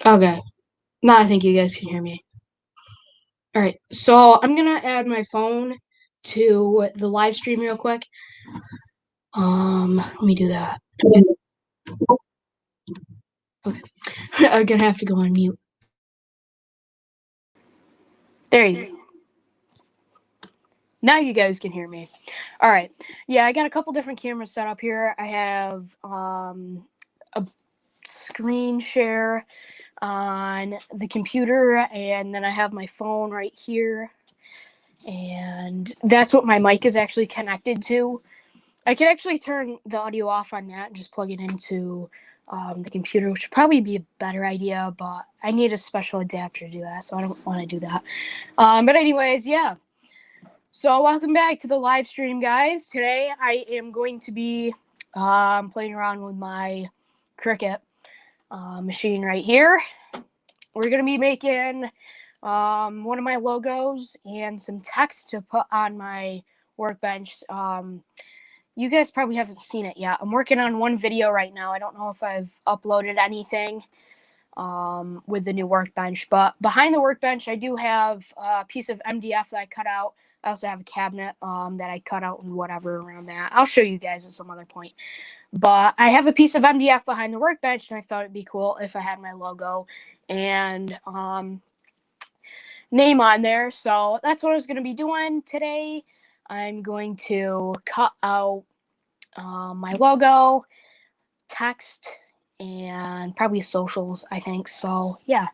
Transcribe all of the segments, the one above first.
Okay. Now I think you guys can hear me. All right. So I'm gonna add my phone to the live stream real quick. Let me do that. Okay. I'm gonna have to go on mute. There you go. Now you guys can hear me. All right. Yeah, I got a couple different cameras set up here. I have a screen share on the computer, and then I have my phone right here. And that's what my mic is actually connected to. I could actually turn the audio off on that and just plug it into the computer, which would probably be a better idea, but I need a special adapter to do that, so I don't want to do that. But anyways, yeah. So welcome back to the live stream, guys. Today I am going to be playing around with my cricut machine right here. We're going to be making one of my logos and some text to put on my workbench. You guys probably haven't seen it yet. I'm working on one video right now. I don't know if I've uploaded anything with the new workbench, but behind the workbench, I do have a piece of MDF that I cut out. I also have a cabinet that I cut out and whatever around that. I'll show you guys at some other point. But I have a piece of MDF behind the workbench, and I thought it'd be cool if I had my logo and name on there. So that's what I was going to be doing today. I'm going to cut out my logo, text, and probably socials, I think. So yeah,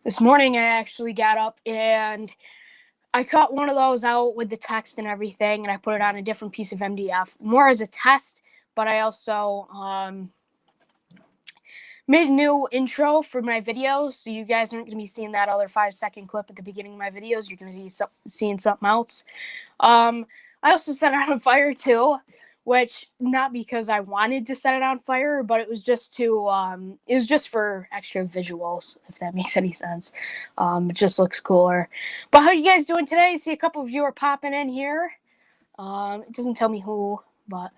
this morning I actually got up and I cut one of those out with the text and everything, and I put it on a different piece of MDF, more as a test, but I also made a new intro for my videos, so you guys aren't going to be seeing that other 5-second clip at the beginning of my videos. You're going to be seeing something else. I also set it on fire too, which not because I wanted to set it on fire, but it was just for extra visuals, if that makes any sense. It just looks cooler. But how are you guys doing today? I see a couple of you are popping in here. It doesn't tell me who, but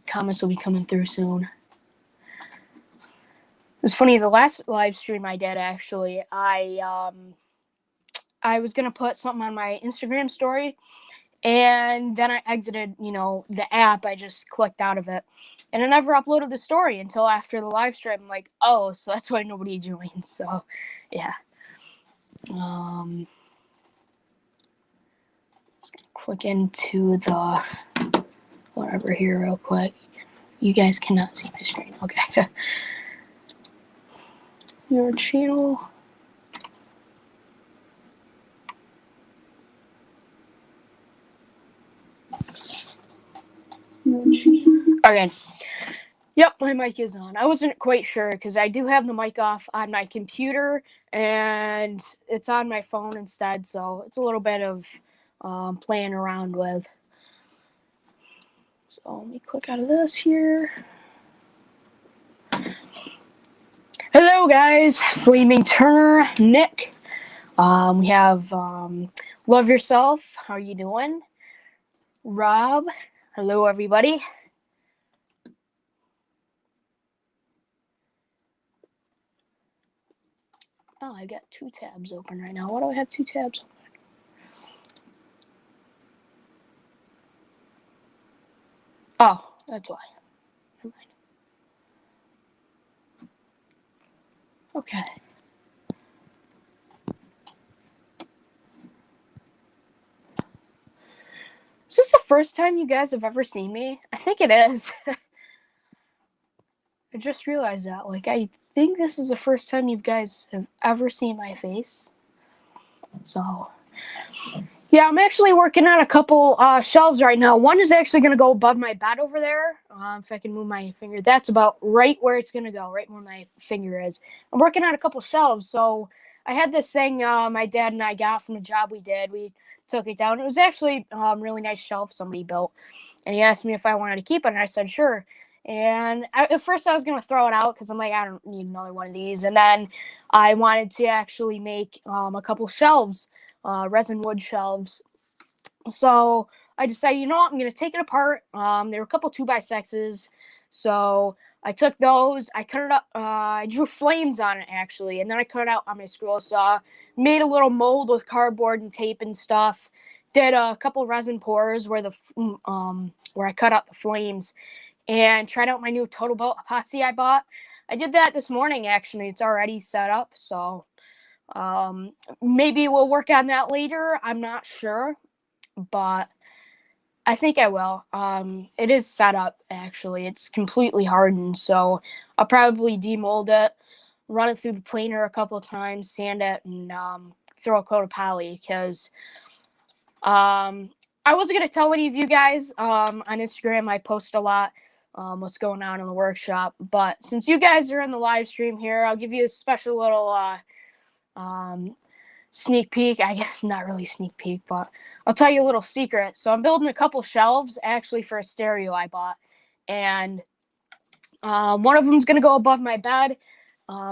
comments will be coming through soon. It's funny, the last live stream I did, actually, I was going to put something on my Instagram story, and then I exited, the app. I just clicked out of it, and I never uploaded the story until after the live stream. I'm like, oh, so that's why nobody joined. So, yeah. Let's click into the whatever here real quick. You guys cannot see my screen. Okay. Your channel. Okay. Yep, my mic is on. I wasn't quite sure because I do have the mic off on my computer and it's on my phone instead, so it's a little bit of playing around with. So let me click out of this here. Hello, guys. Flaming Turner, Nick. We have Love Yourself. How are you doing? Rob. Hello, everybody. Oh, I got 2 tabs open right now. Why do I have 2 tabs open? Oh, that's why. Never mind. Okay. Is this the first time you guys have ever seen me? I think it is. I just realized that. I think this is the first time you guys have ever seen my face. So, yeah, I'm actually working on a couple shelves right now. One is actually going to go above my bed over there. If I can move my finger. That's about right where it's going to go, right where my finger is. I'm working on a couple shelves. So, I had this thing my dad and I got from a job we did. We took it down. It was actually a really nice shelf somebody built. And he asked me if I wanted to keep it, and I said, sure. And at first I was going to throw it out because I'm like, I don't need another one of these. And then I wanted to actually make a couple shelves, resin wood shelves. So I decided, you know what, I'm going to take it apart. There were a couple 2x6s. So I took those, I cut it up, I drew flames on it actually, and then I cut it out on my scroll saw, made a little mold with cardboard and tape and stuff, did a couple resin pours where I cut out the flames, and tried out my new Total Belt epoxy I bought. I did that this morning actually, it's already set up, so maybe we'll work on that later, I'm not sure, but I think I will. It is set up actually. It's completely hardened, so I'll probably demold it, run it through the planer a couple of times, sand it, and throw a coat of poly. Because I wasn't gonna tell any of you guys on Instagram. I post a lot what's going on in the workshop, but since you guys are in the live stream here, I'll give you a special little sneak peek. I guess not really sneak peek, but I'll tell you a little secret. So I'm building a couple shelves actually for a stereo I bought, and one of them's gonna go above my bed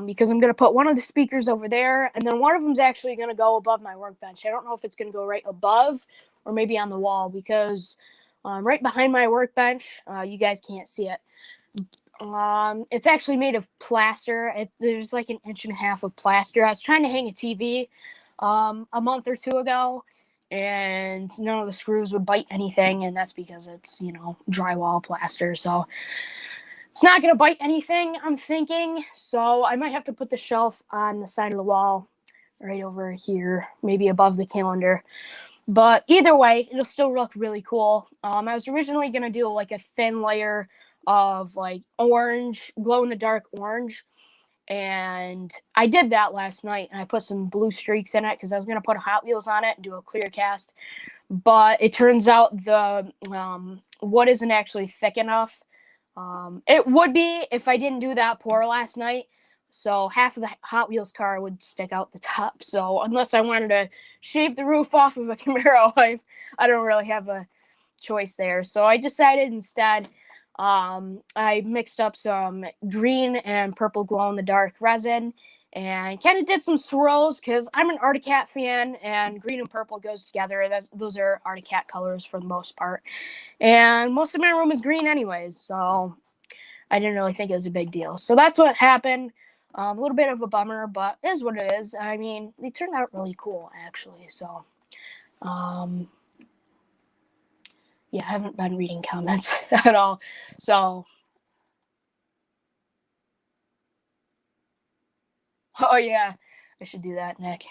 because I'm gonna put one of the speakers over there, and then one of them's actually gonna go above my workbench. I don't know if it's gonna go right above or maybe on the wall because right behind my workbench, you guys can't see it. It's actually made of plaster. There's like an inch and a half of plaster. I was trying to hang a TV a month or two ago, and none of the screws would bite anything, and that's because it's, drywall plaster, so it's not going to bite anything, I'm thinking. So I might have to put the shelf on the side of the wall right over here, maybe above the calendar. But either way, it'll still look really cool. I was originally going to do like a thin layer of like orange, glow in the dark orange, and I did that last night, and I put some blue streaks in it because I was going to put a Hot Wheels on it and do a clear cast. But it turns out the wood isn't actually thick enough. It would be if I didn't do that pour last night. So half of the Hot Wheels car would stick out the top. So unless I wanted to shave the roof off of a Camaro, I don't really have a choice there. So I decided instead I mixed up some green and purple glow-in-the-dark resin and kind of did some swirls because I'm an Arctic Cat fan, and green and purple goes together. Those are Arctic Cat colors for the most part. And most of my room is green anyways, so I didn't really think it was a big deal. So that's what happened. A little bit of a bummer, but it is what it is. I mean, they turned out really cool, actually. So, yeah, I haven't been reading comments at all. So, oh yeah, I should do that, Nick.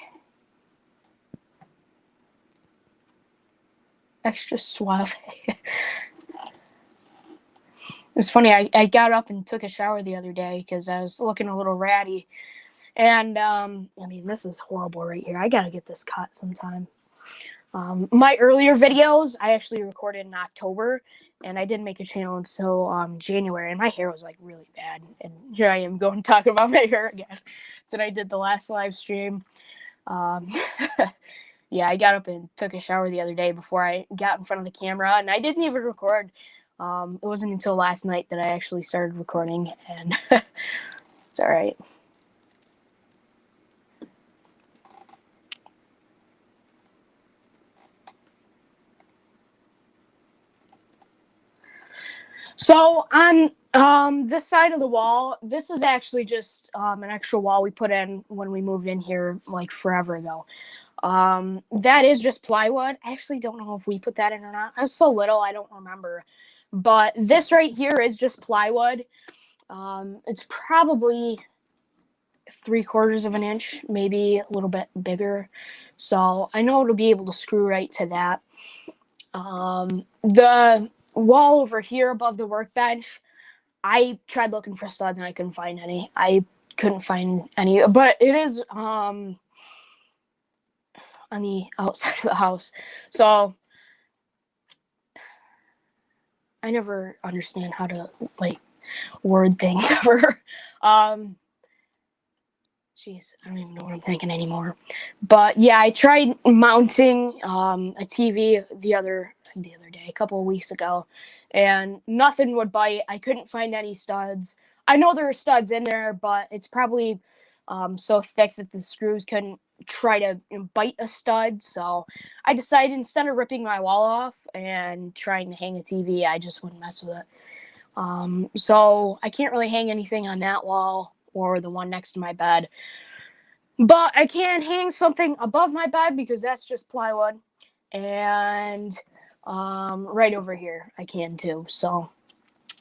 Extra suave. It's funny, I got up and took a shower the other day because I was looking a little ratty. And, I mean, this is horrible right here. I gotta get this cut sometime. My earlier videos, I actually recorded in October, and I didn't make a channel until January, and my hair was, like, really bad. And here I am going to talk about my hair again. Since I did the last live stream. Yeah, I got up and took a shower the other day before I got in front of the camera, and I didn't even record. It wasn't until last night that I actually started recording, and it's all right. So on this side of the wall, this is actually just an extra wall we put in when we moved in here like forever ago. That is just plywood. I actually don't know if we put that in or not. I was so little, I don't remember. But this right here is just plywood. It's probably 3/4 of an inch, maybe a little bit bigger. So I know it'll be able to screw right to that. The wall over here above the workbench, I tried looking for studs and I couldn't find any. But it is on the outside of the house. So I never understand how to like word things ever. Jeez, I don't even know what I'm thinking anymore. But yeah, I tried mounting a TV the other day, a couple of weeks ago, and nothing would bite. I couldn't find any studs. I know there are studs in there, but it's probably so thick that the screws couldn't try to bite a stud. So I decided instead of ripping my wall off and trying to hang a TV, I just wouldn't mess with it. So I can't really hang anything on that wall or the one next to my bed. But I can hang something above my bed because that's just plywood. And right over here, I can too. So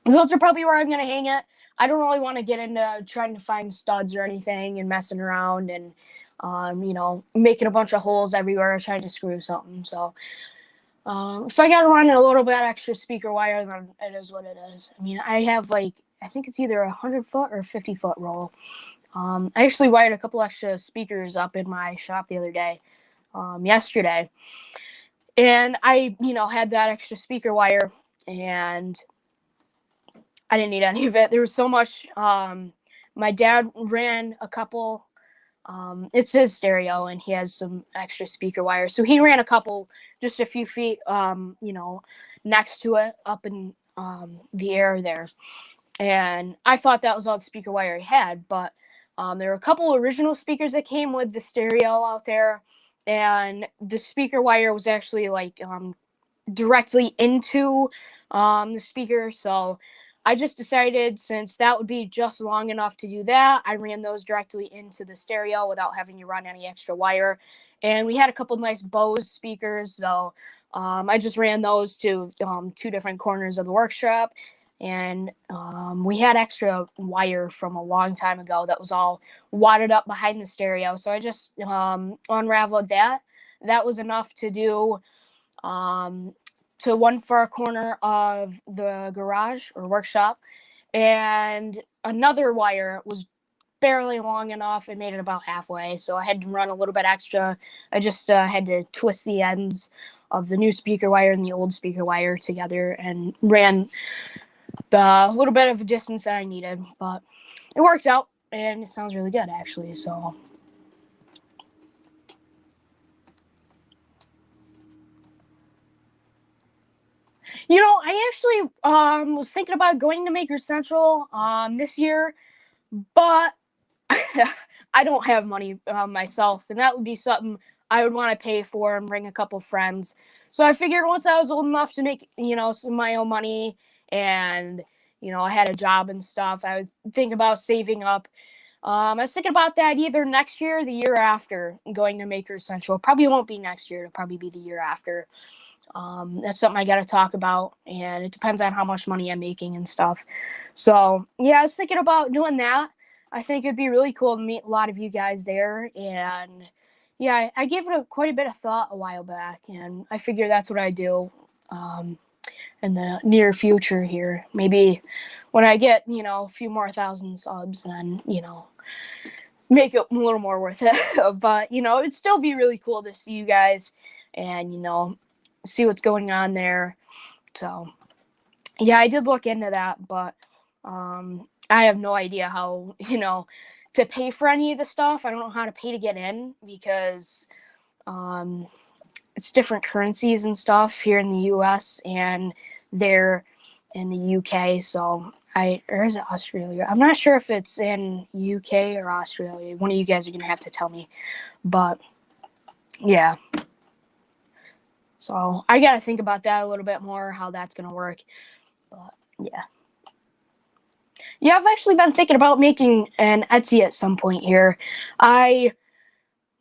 those are probably where I'm going to hang it. I don't really want to get into trying to find studs or anything and messing around and, making a bunch of holes everywhere trying to screw something. So if I got to run a little bit extra speaker wire, then it is what it is. I mean, I have I think it's either a 100-foot or 50-foot roll. I actually wired a couple extra speakers up in my shop the other day, yesterday. And I, had that extra speaker wire and I didn't need any of it. There was so much. My dad ran a couple. It's his stereo, and he has some extra speaker wire. So he ran a couple, just a few feet, next to it, up in the air there. And I thought that was all the speaker wire he had, but there were a couple original speakers that came with the stereo out there, and the speaker wire was actually directly into the speaker. So I just decided, since that would be just long enough to do that, I ran those directly into the stereo without having to run any extra wire. And we had a couple nice Bose speakers, so I just ran those to two different corners of the workshop. And we had extra wire from a long time ago that was all wadded up behind the stereo. So I just unraveled that. That was enough to do to one far corner of the garage or workshop, and another wire was barely long enough. It made it about halfway, so I had to run a little bit extra. I just had to twist the ends of the new speaker wire and the old speaker wire together and ran the little bit of distance that I needed, but it worked out and it sounds really good actually. So I actually was thinking about going to Maker Central this year, but I don't have money myself, and that would be something I would want to pay for and bring a couple friends. So I figured once I was old enough to make, some of my own money, and I had a job and stuff, I would think about saving up. I was thinking about that either next year or the year after, going to Maker Central. Probably won't be next year. It'll probably be the year after. That's something I got to talk about, and it depends on how much money I'm making and stuff. So yeah, I was thinking about doing that. I think it'd be really cool to meet a lot of you guys there, and yeah, I gave it quite a bit of thought a while back, and I figure that's what I do in the near future here. Maybe when I get a few more thousand subs, then make it a little more worth it. But it'd still be really cool to see you guys and see what's going on there. So yeah, I did look into that, but I have no idea how to pay for any of the stuff. I don't know how to pay to get in because it's different currencies and stuff here in the US and there in the UK. So or is it Australia? I'm not sure if it's in UK or Australia. One of you guys are gonna have to tell me. But yeah. So I gotta think about that a little bit more, how that's gonna work. But yeah. Yeah, I've actually been thinking about making an Etsy at some point here. I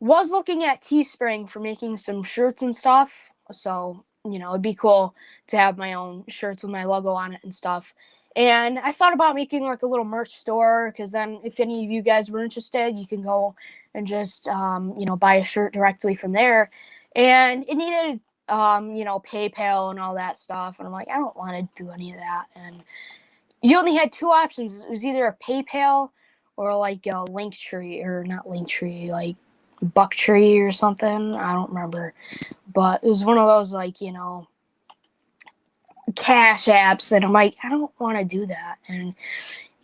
was looking at Teespring for making some shirts and stuff. So, it'd be cool to have my own shirts with my logo on it and stuff. And I thought about making like a little merch store, because then if any of you guys were interested, you can go and just, buy a shirt directly from there. And it needed, PayPal and all that stuff. And I'm like, I don't want to do any of that. And you only had two options. It was either a PayPal or like a Linktree, or not Linktree, like Bucktree or something. I don't remember. But it was one of those cash apps that I'm like, I don't want to do that. And,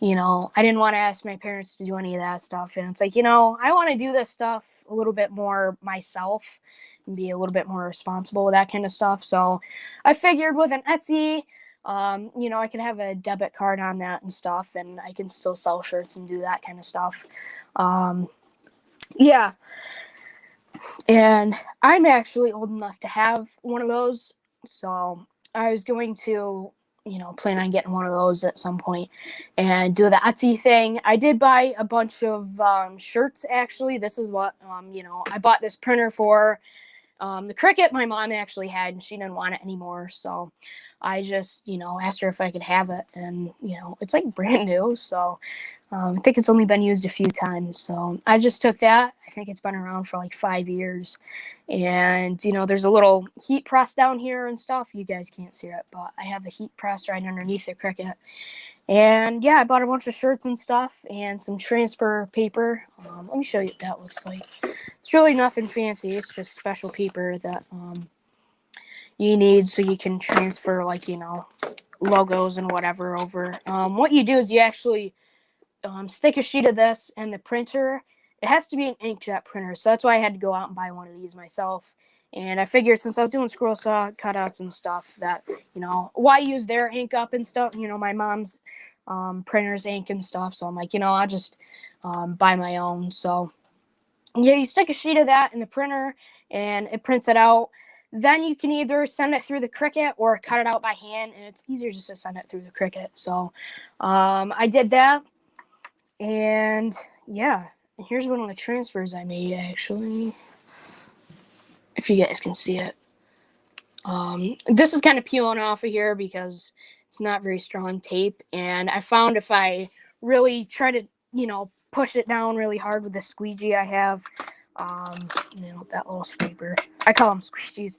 I didn't want to ask my parents to do any of that stuff. And it's like, I want to do this stuff a little bit more myself and be a little bit more responsible with that kind of stuff. So I figured with an Etsy, I could have a debit card on that and stuff, and I can still sell shirts and do that kind of stuff. Yeah. And I'm actually old enough to have one of those. So I was going to plan on getting one of those at some point and do the Etsy thing. I did buy a bunch of shirts, actually. This is what, I bought this printer for. The Cricut my mom actually had, and she didn't want it anymore. So I just, asked her if I could have it. And, it's like brand new. So I think it's only been used a few times. So I just took that. I think it's been around for like 5 years. And, there's a little heat press down here and stuff. You guys can't see it, but I have a heat press right underneath the Cricut. And yeah, I bought a bunch of shirts and stuff and some transfer paper. Let me show you what that looks like. It's really nothing fancy. It's just special paper that you need so you can transfer, like, logos and whatever over. What you do is you actually stick a sheet of this in the printer. It has to be an inkjet printer, so that's why I had to go out and buy one of these myself. And I figured since I was doing scroll saw cutouts and stuff that, why use their ink up and stuff, my mom's printer's ink and stuff. So I'm like, I'll just buy my own. So yeah, you stick a sheet of that in the printer and it prints it out. Then you can either send it through the Cricut or cut it out by hand, and it's easier just to send it through the Cricut. So I did that. And yeah, here's one of the transfers I made, actually, if you guys can see it. This is kind of peeling off of here because it's not very strong tape, and I found if I really try to, push it down really hard with the squeegee I have, that little scraper, I call them squeegees,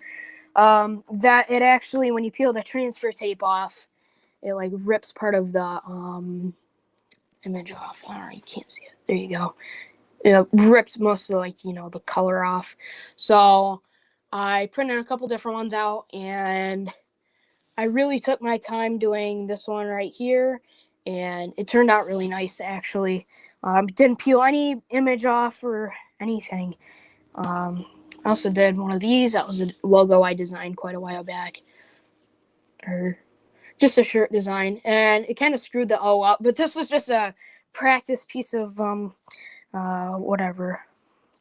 that it actually, when you peel the transfer tape off, it like rips part of the image off. All right, you can't see it. There you go. It rips most of the color off. So I printed a couple different ones out, and I really took my time doing this one right here, and it turned out really nice, actually. Didn't peel any image off or anything. I also did one of these. That was a logo I designed quite a while back, or just a shirt design, and it kind of screwed the O up, but this was just a practice piece of whatever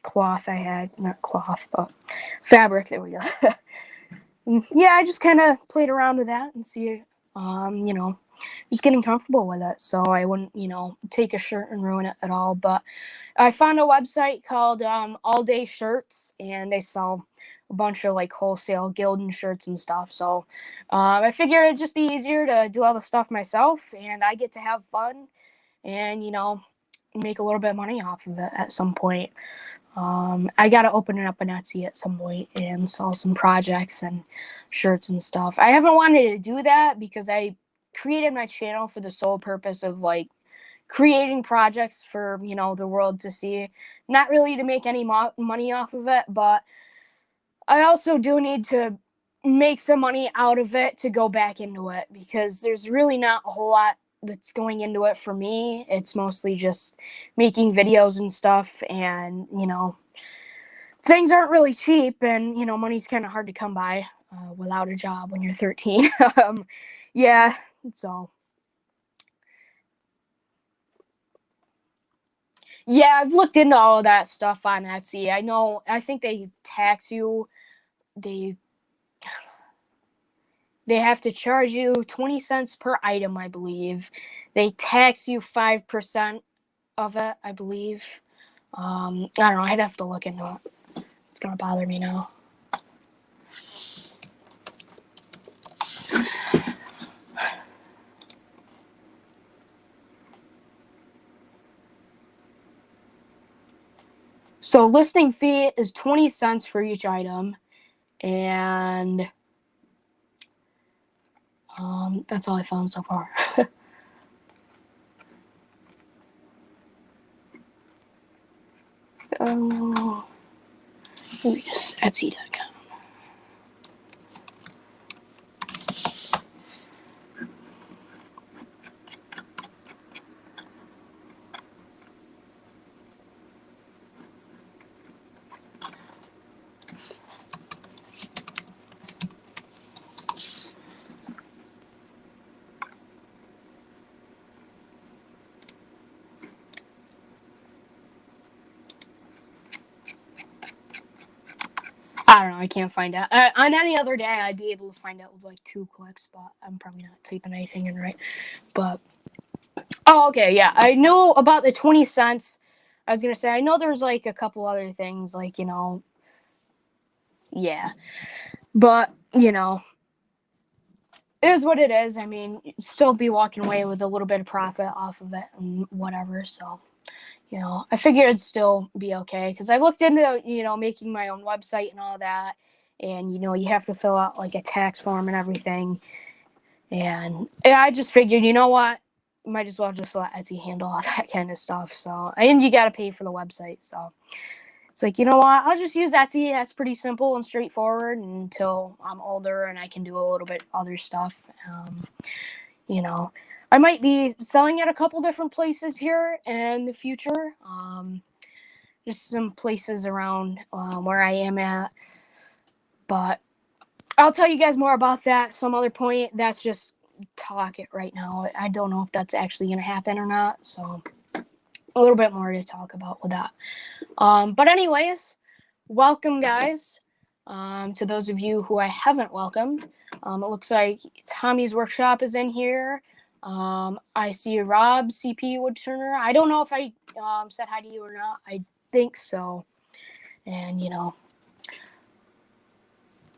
cloth I had. Not cloth, but fabric. There we go. Yeah, I just kind of played around with that and see, just getting comfortable with it, so I wouldn't, take a shirt and ruin it at all. But I found a website called All Day Shirts, and they sell a bunch of like wholesale Gildan shirts and stuff. So I figured it'd just be easier to do all the stuff myself, and I get to have fun and, make a little bit of money off of it at some point. I gotta open it up on Etsy at some point and sell some projects and shirts and stuff. I haven't wanted to do that because I created my channel for the sole purpose of like creating projects for, the world to see. Not really to make any money off of it, but I also do need to make some money out of it to go back into it, because there's really not a whole lot that's going into it for me. It's mostly just making videos and stuff, and things aren't really cheap, and money's kind of hard to come by without a job when you're 13. Yeah, so yeah, I've looked into all of that stuff on Etsy. I think they tax you. They have to charge you 20 cents per item, I believe. They tax you 5% of it, I believe. I don't know. I'd have to look into it. It's going to bother me now. So listing fee is 20 cents for each item. And that's all I found so far. Let me just Etsy.com. I don't know. I can't find out. On any other day, I'd be able to find out with like 2 clicks, but I'm probably not typing anything in right. But oh, okay, yeah. I know about the 20 cents. I was gonna say I know there's like a couple other things, like yeah. But it is what it is. I mean, you'd still be walking away with a little bit of profit off of it and whatever. So, I figured it'd still be okay because I looked into, making my own website and all that. And, you have to fill out like a tax form and everything. And I just figured, you know what? Might as well just let Etsy handle all that kind of stuff. So, and you got to pay for the website. So, it's like, you know what? I'll just use Etsy. That's pretty simple and straightforward until I'm older and I can do a little bit other stuff. I might be selling at a couple different places here in the future. Just some places around where I am at. But I'll tell you guys more about that some other point. That's just talk it right now. I don't know if that's actually going to happen or not. So a little bit more to talk about with that. But anyways, welcome guys. To those of you who I haven't welcomed, it looks like Tommy's Workshop is in here. I see Rob CP Woodturner. I don't know if I said hi to you or not. I think so. And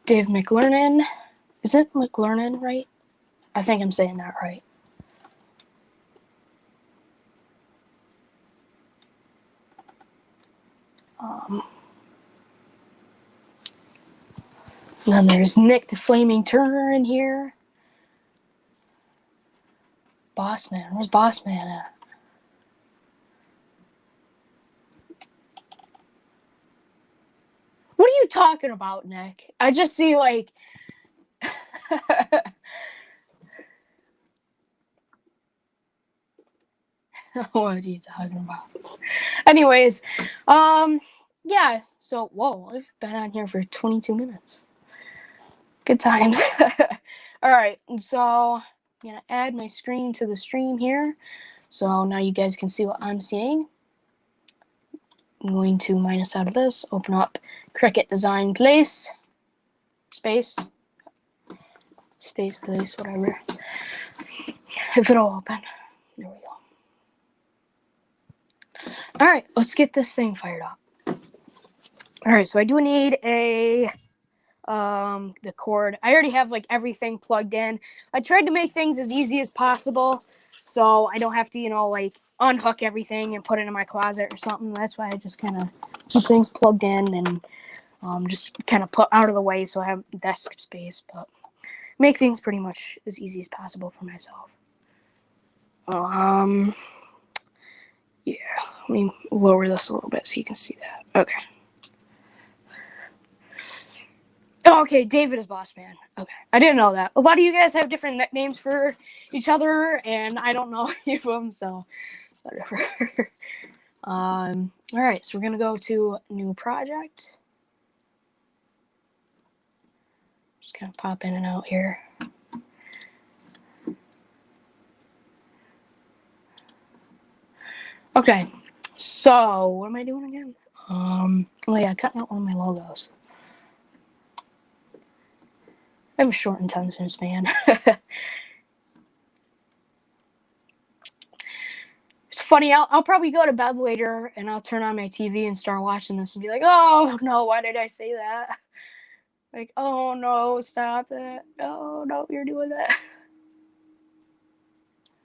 Dave McLernan. Is it McLernan, right? I think I'm saying that right. And then there's Nick the Flaming Turner in here. Boss Man. Where's Boss Man at? What are you talking about, Nick? I just see like what are you talking about? Anyways, yeah, so whoa, I've been on here for 22 minutes. Good times. Alright, so I'm gonna add my screen to the stream here. So now you guys can see what I'm seeing. I'm going to minus out of this, open up Cricut Design Place. Space, whatever. If it'll open. There we go. Alright, let's get this thing fired up. Alright, so I do need the cord. I already have like everything plugged in. I tried to make things as easy as possible so I don't have to, like unhook everything and put it in my closet or something. That's why I just kind of keep things plugged in and just kind of put out of the way so I have desk space, but make things pretty much as easy as possible for myself. Yeah, let me lower this a little bit so you can see that. Okay. Oh, okay, David is Boss Man. Okay, I didn't know that. A lot of you guys have different nicknames for each other, and I don't know any of them, so whatever. All right, so we're gonna go to new project. Just kind of pop in and out here. Okay, so what am I doing again? Oh yeah, cutting out one of my logos. I have a short attention span. It's funny, I'll probably go to bed later and I'll turn on my TV and start watching this and be like, oh no, why did I say that? Like, oh no, stop it. Oh no, you're doing that.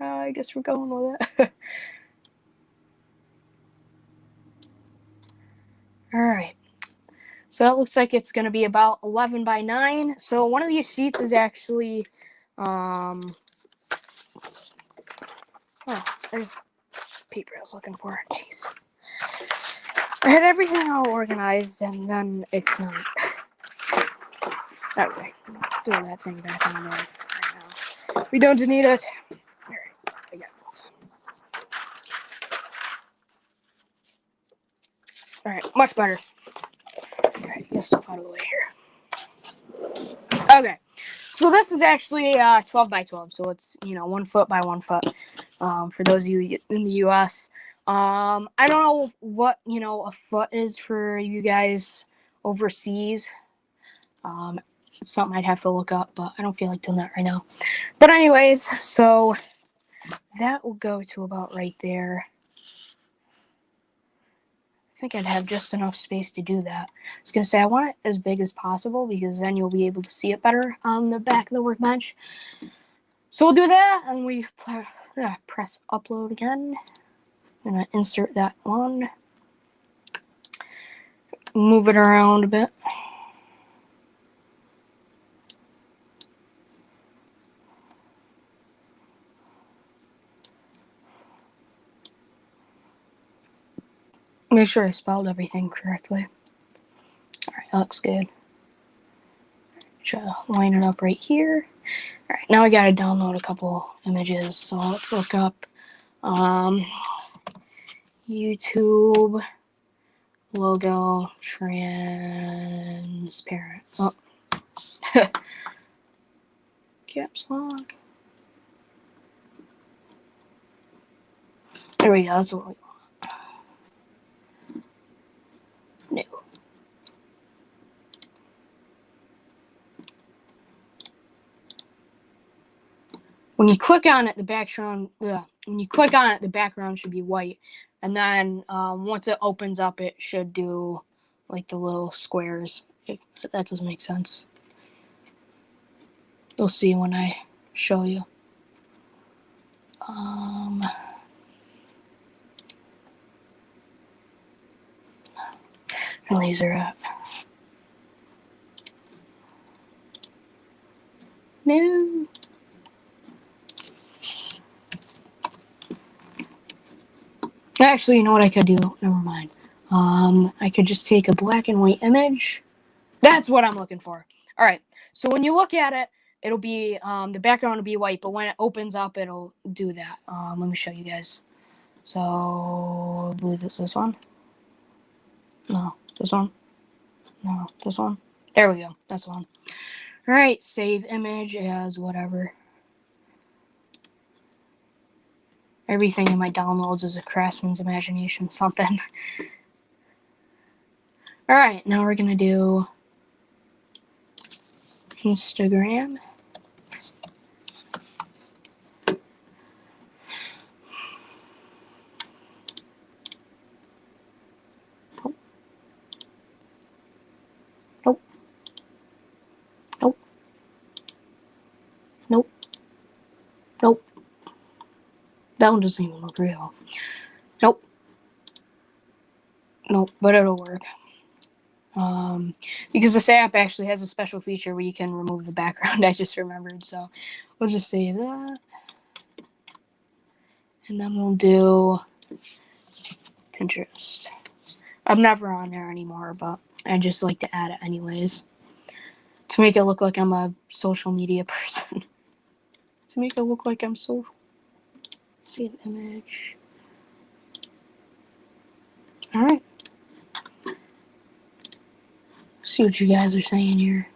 I guess we're going with it. Alright. So it looks like it's going to be about 11 by 9. So one of these sheets is actually, oh, there's paper I was looking for. Jeez. I had everything all organized and then it's not. Okay, throw that thing back on there right now. We don't need it. Alright, I got it. Alright, much better. Alright, get stuff out of the way here. Okay, so this is actually 12 by 12, so it's 1 foot by 1 foot. For those of you in the U.S., I don't know what a foot is for you guys overseas. It's something I'd have to look up, but I don't feel like doing that right now. But anyways, so that will go to about right there. I think I'd have just enough space to do that. I was going to say I want it as big as possible because then you'll be able to see it better on the back of the workbench. So we'll do that, and we press upload again. I'm going to insert that one. Move it around a bit. Make sure I spelled everything correctly. Alright, that looks good. Try to line it up right here. Alright, now I gotta download a couple images. So let's look up YouTube logo transparent. Oh. Caps lock. There we go, that's what we want. New. When you click on it, the background should be white, and then once it opens up, it should do like the little squares. If that doesn't make sense, you'll see when I show you. Laser up. No. Actually, you know what I could do? Never mind. I could just take a black and white image. That's what I'm looking for. All right. So when you look at it, it'll be the background will be white, but when it opens up, it'll do that. Let me show you guys. So I believe it's this one. No, this one. No, this one. There we go. That's the one. All right. Save image as whatever. Everything in my downloads is a craftsman's imagination, something. All right, now we're gonna do Instagram. Nope. Nope. Nope. Nope. That one doesn't even look real. Nope. Nope, but it'll work. Because this app actually has a special feature where you can remove the background. I just remembered, so we'll just save that. And then we'll do Pinterest. I'm never on there anymore, but I just like to add it anyways. To make it look like I'm a social media person. To make it look like I'm social. See an image. Alright. See what you guys are saying here.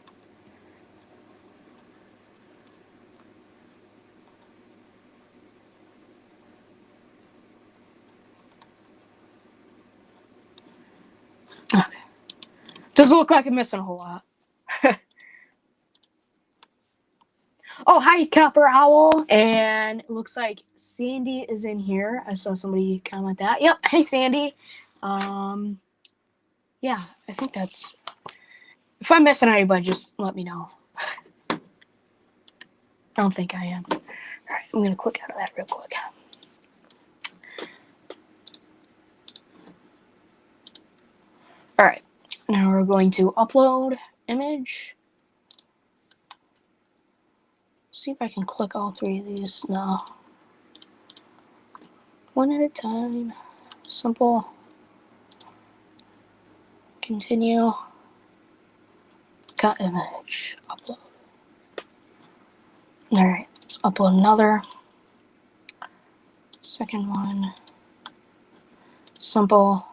Okay. Doesn't look like I'm missing a whole lot. Oh, hi, Copper Owl. And it looks like Sandy is in here. I saw somebody comment that. Yep. Hey, Sandy. Yeah, I think that's... If I'm missing anybody, just let me know. I don't think I am. All right, I'm going to click out of that real quick. All right, now we're going to upload image. See if I can click all three of these. No. One at a time. Simple. Continue. Cut image. Upload. Alright, let's upload another. Second one. Simple.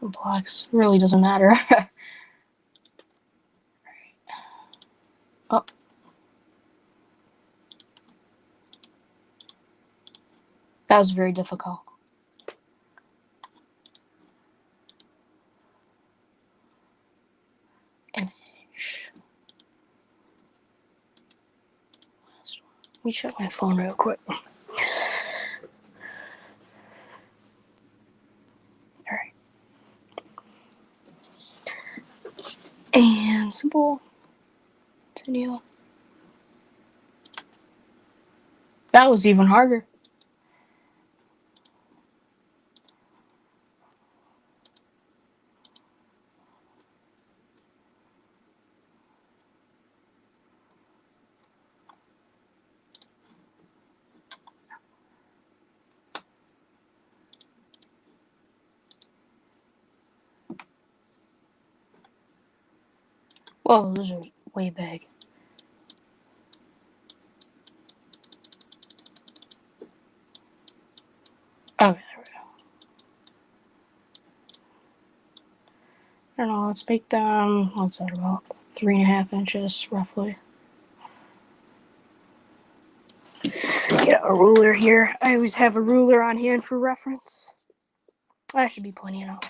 Blocks. Really doesn't matter. Oh. That was very difficult. Image. me check my phone real quick. Alright. And simple. TNL. That was even harder. Whoa, those are way big. Okay, there we go. I don't know, let's make them, what's that, about 3.5 inches, roughly. Get a ruler here. I always have a ruler on hand for reference. That should be plenty enough.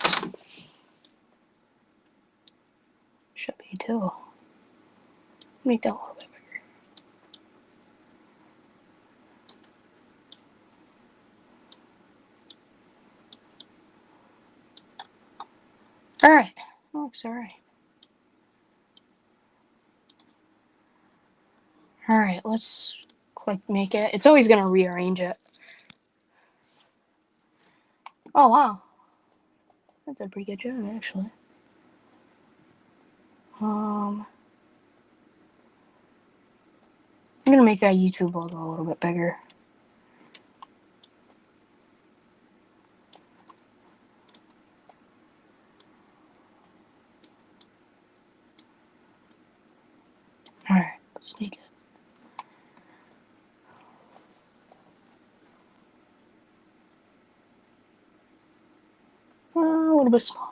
Should be too. Make that a little bit bigger. Alright, that looks alright. Alright, let's click make it. It's always going to rearrange it. Oh wow. That did a pretty good job actually. I'm going to make that YouTube logo a little bit bigger. Alright, let's sneak it. A little bit smaller.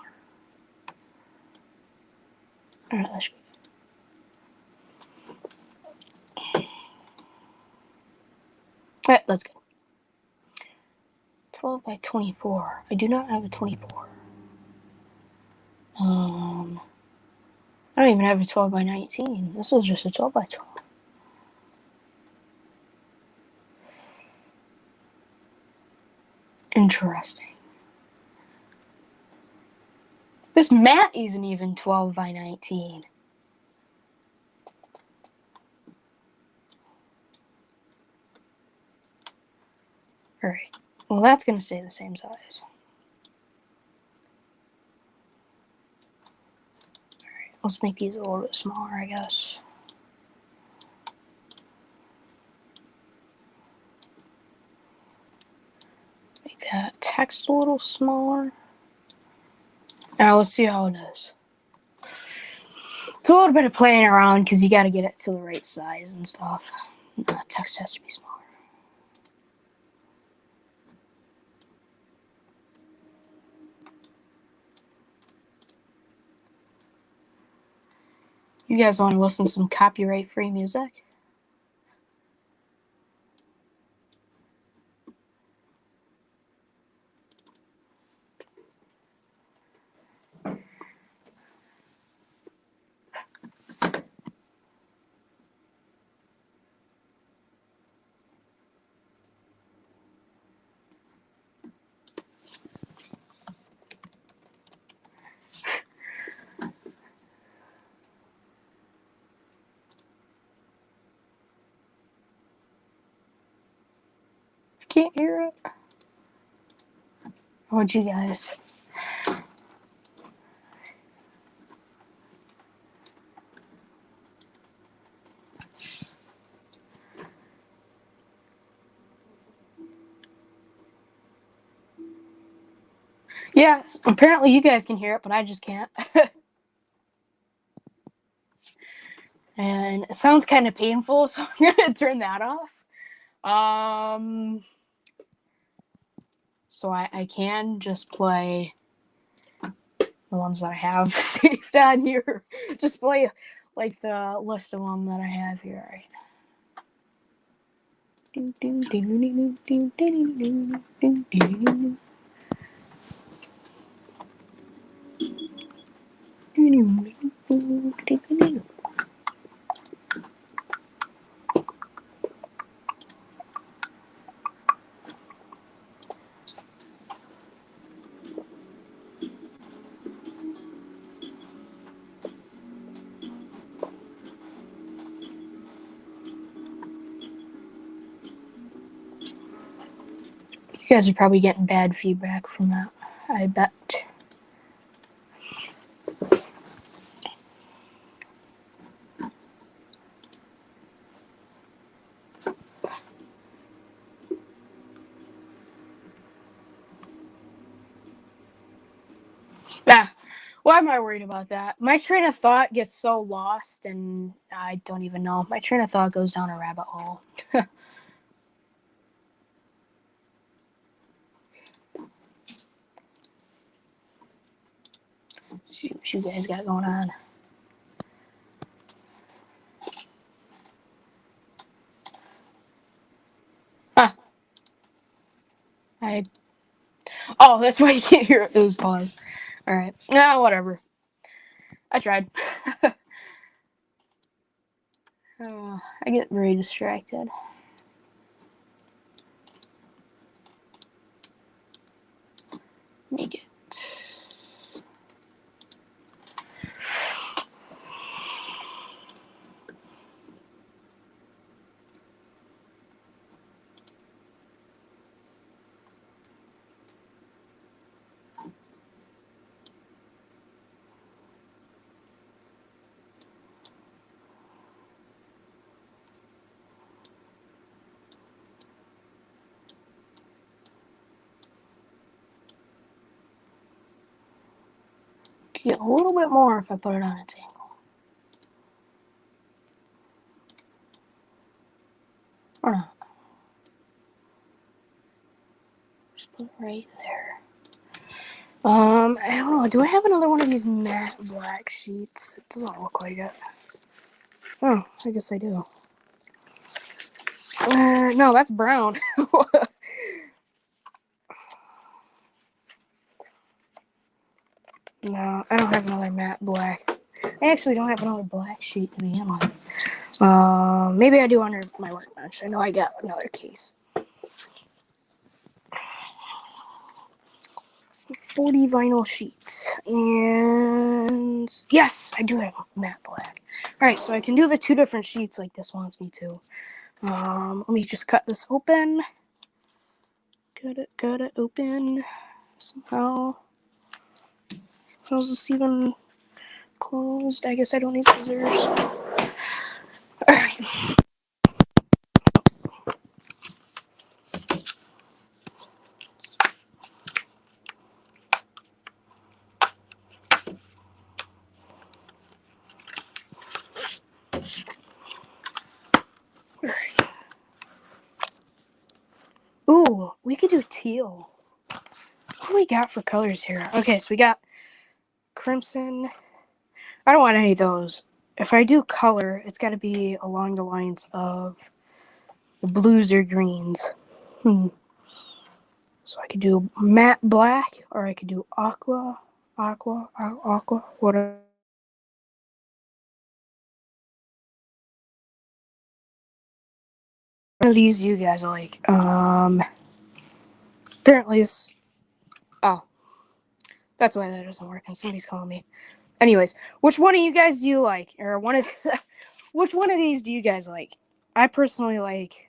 Alright, that should be good. Alright, let's go. 12 by 24. I do not have a 24. I don't even have a 12 by 19. This is just a 12 by 12. Interesting. This mat isn't even 12 by 19. Alright. Well, that's going to stay the same size. Alright, let's make these a little bit smaller, I guess. Make that text a little smaller. Now let's see how it is. It's a little bit of playing around because you got to get it to the right size and stuff. Text has to be smaller. You guys want to listen to some copyright-free music? Can't hear it. What'd you guys? Yeah, apparently you guys can hear it, but I just can't. And it sounds kind of painful, so I'm gonna turn that off. So I can just play the ones that I have saved on here. Just play like the list of them that I have here. Right? You guys are probably getting bad feedback from that, I bet. Yeah. Why am I worried about that? My train of thought gets so lost, and I don't even know. My train of thought goes down a rabbit hole. See what you guys got going on. Huh. Oh, that's why you can't hear those paws. Alright. Nah, whatever. I tried. I get very distracted. Make it. Get a little bit more if I put it on its angle. Or not. Just put it right there. I don't know. Do I have another one of these matte black sheets? It doesn't look like it. Oh, I guess I do. No, that's brown. No, I don't have another matte black. I actually don't have another black sheet to begin with. Maybe I do under my workbench. I know I got another case. 40 vinyl sheets. And yes, I do have matte black. Alright, so I can do the two different sheets like this wants me to. Let me just cut this open. Got it open somehow. How's this even closed? I guess I don't need scissors. Alright. Ooh, we could do teal. What do we got for colors here? Okay, so we got crimson. I don't want any of those. If I do color, it's got to be along the lines of the blues or greens. So I could do matte black, or I could do aqua, whatever. One of these you guys like. Apparently it's... Oh. That's why that doesn't work, and somebody's calling me. Anyways, which one of you guys do you like? Or one of... which one of these do you guys like? I personally like...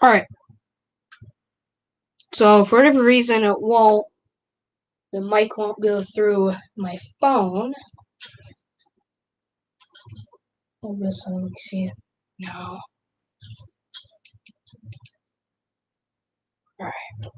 All right. So for whatever reason, the mic won't go through my phone. Hold this on, let me see it. No. All right.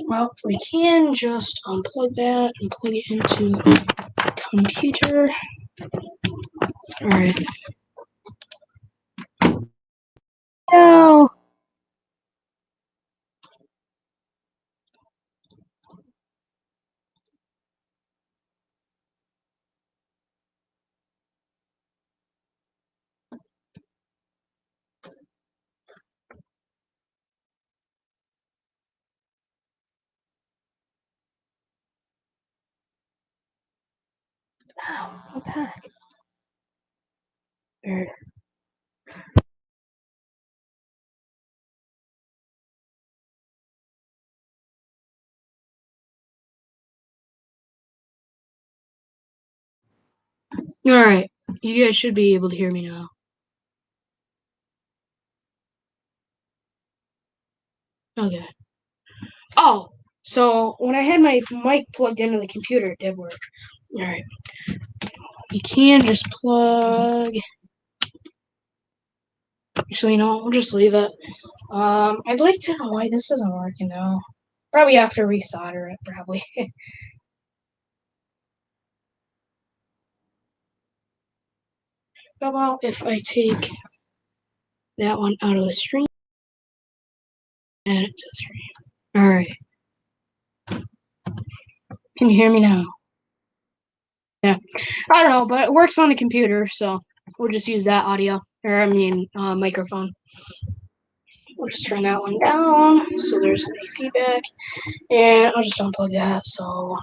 Well, we can just unplug that and plug it into the computer. All right. No. Ow, what the heck? Weird. All right. You guys should be able to hear me now. Okay. Oh, so when I had my mic plugged into the computer, it did work. All right. You can just plug. Actually, no, we'll just leave it. I'd like to know why this isn't working now. Probably have to resolder it, probably. How about if I take that one out of the stream, add it to the stream. Alright. Can you hear me now? Yeah. I don't know, but it works on the computer, so we'll just use that audio. Or, I mean, microphone. We'll just turn that one down, so there's no feedback. And I'll just unplug that, so...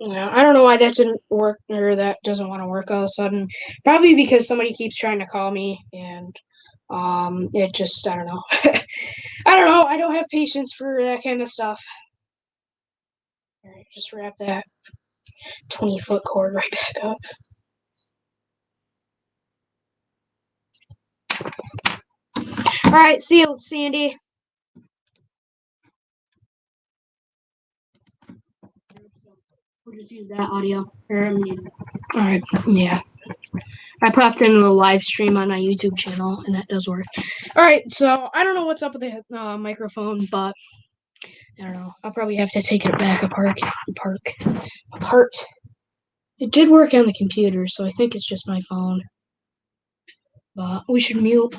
Yeah, I don't know why that didn't work, or that doesn't want to work all of a sudden. Probably because somebody keeps trying to call me, and it just, I don't know. I don't know, I don't have patience for that kind of stuff. Alright, just wrap that 20-foot cord right back up. Alright, see you, Sandy. We'll just use that audio. Alright, yeah. I popped into the live stream on my YouTube channel, and that does work. Alright, so I don't know what's up with the microphone, but I don't know. I'll probably have to take it back apart. It did work on the computer, so I think it's just my phone. But we should mute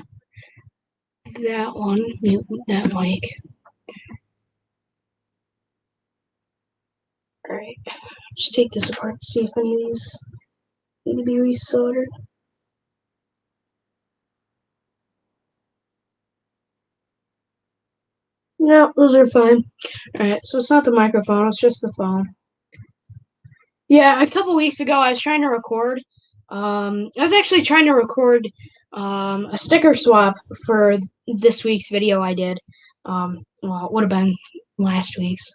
that one, mute that mic. Alright, just take this apart to see if any of these need to be resoldered. No, those are fine. Alright, so it's not the microphone, it's just the phone. Yeah, a couple weeks ago I was trying to record. I was actually trying to record a sticker swap for this week's video I did. Well, it would have been last week's.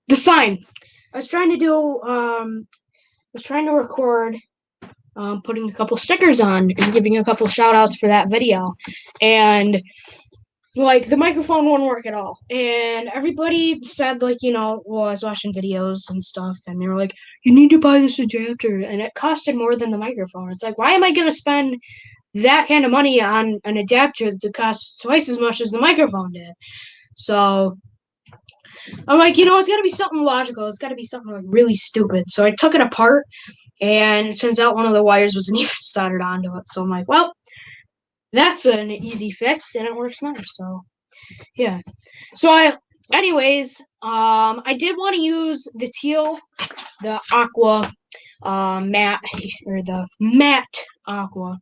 The sign. I was trying to record putting a couple stickers on and giving a couple shout outs for that video. And like the microphone wouldn't work at all. And everybody said, like, well, I was watching videos and stuff, and they were like, you need to buy this adapter, and it costed more than the microphone. It's like, why am I gonna spend that kind of money on an adapter that costs twice as much as the microphone did? So I'm like, it's gotta be something logical. It's gotta be something like really stupid. So I took it apart, and it turns out one of the wires wasn't even soldered onto it. So I'm like, well, that's an easy fix, and it works now. So yeah. So anyways, I did want to use the teal, the aqua matte, or the matte aqua.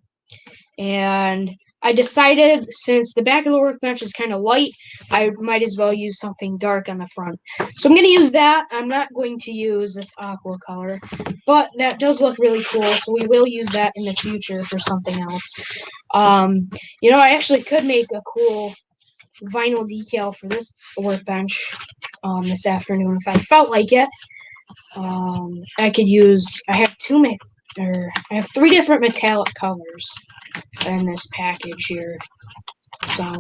And I decided, since the back of the workbench is kind of light, I might as well use something dark on the front. So I'm going to use that. I'm not going to use this aqua color, but that does look really cool, so we will use that in the future for something else. You know, I actually could make a cool vinyl decal for this workbench this afternoon if I felt like it. I could use, I have I have 3 different metallic colors in this package here. So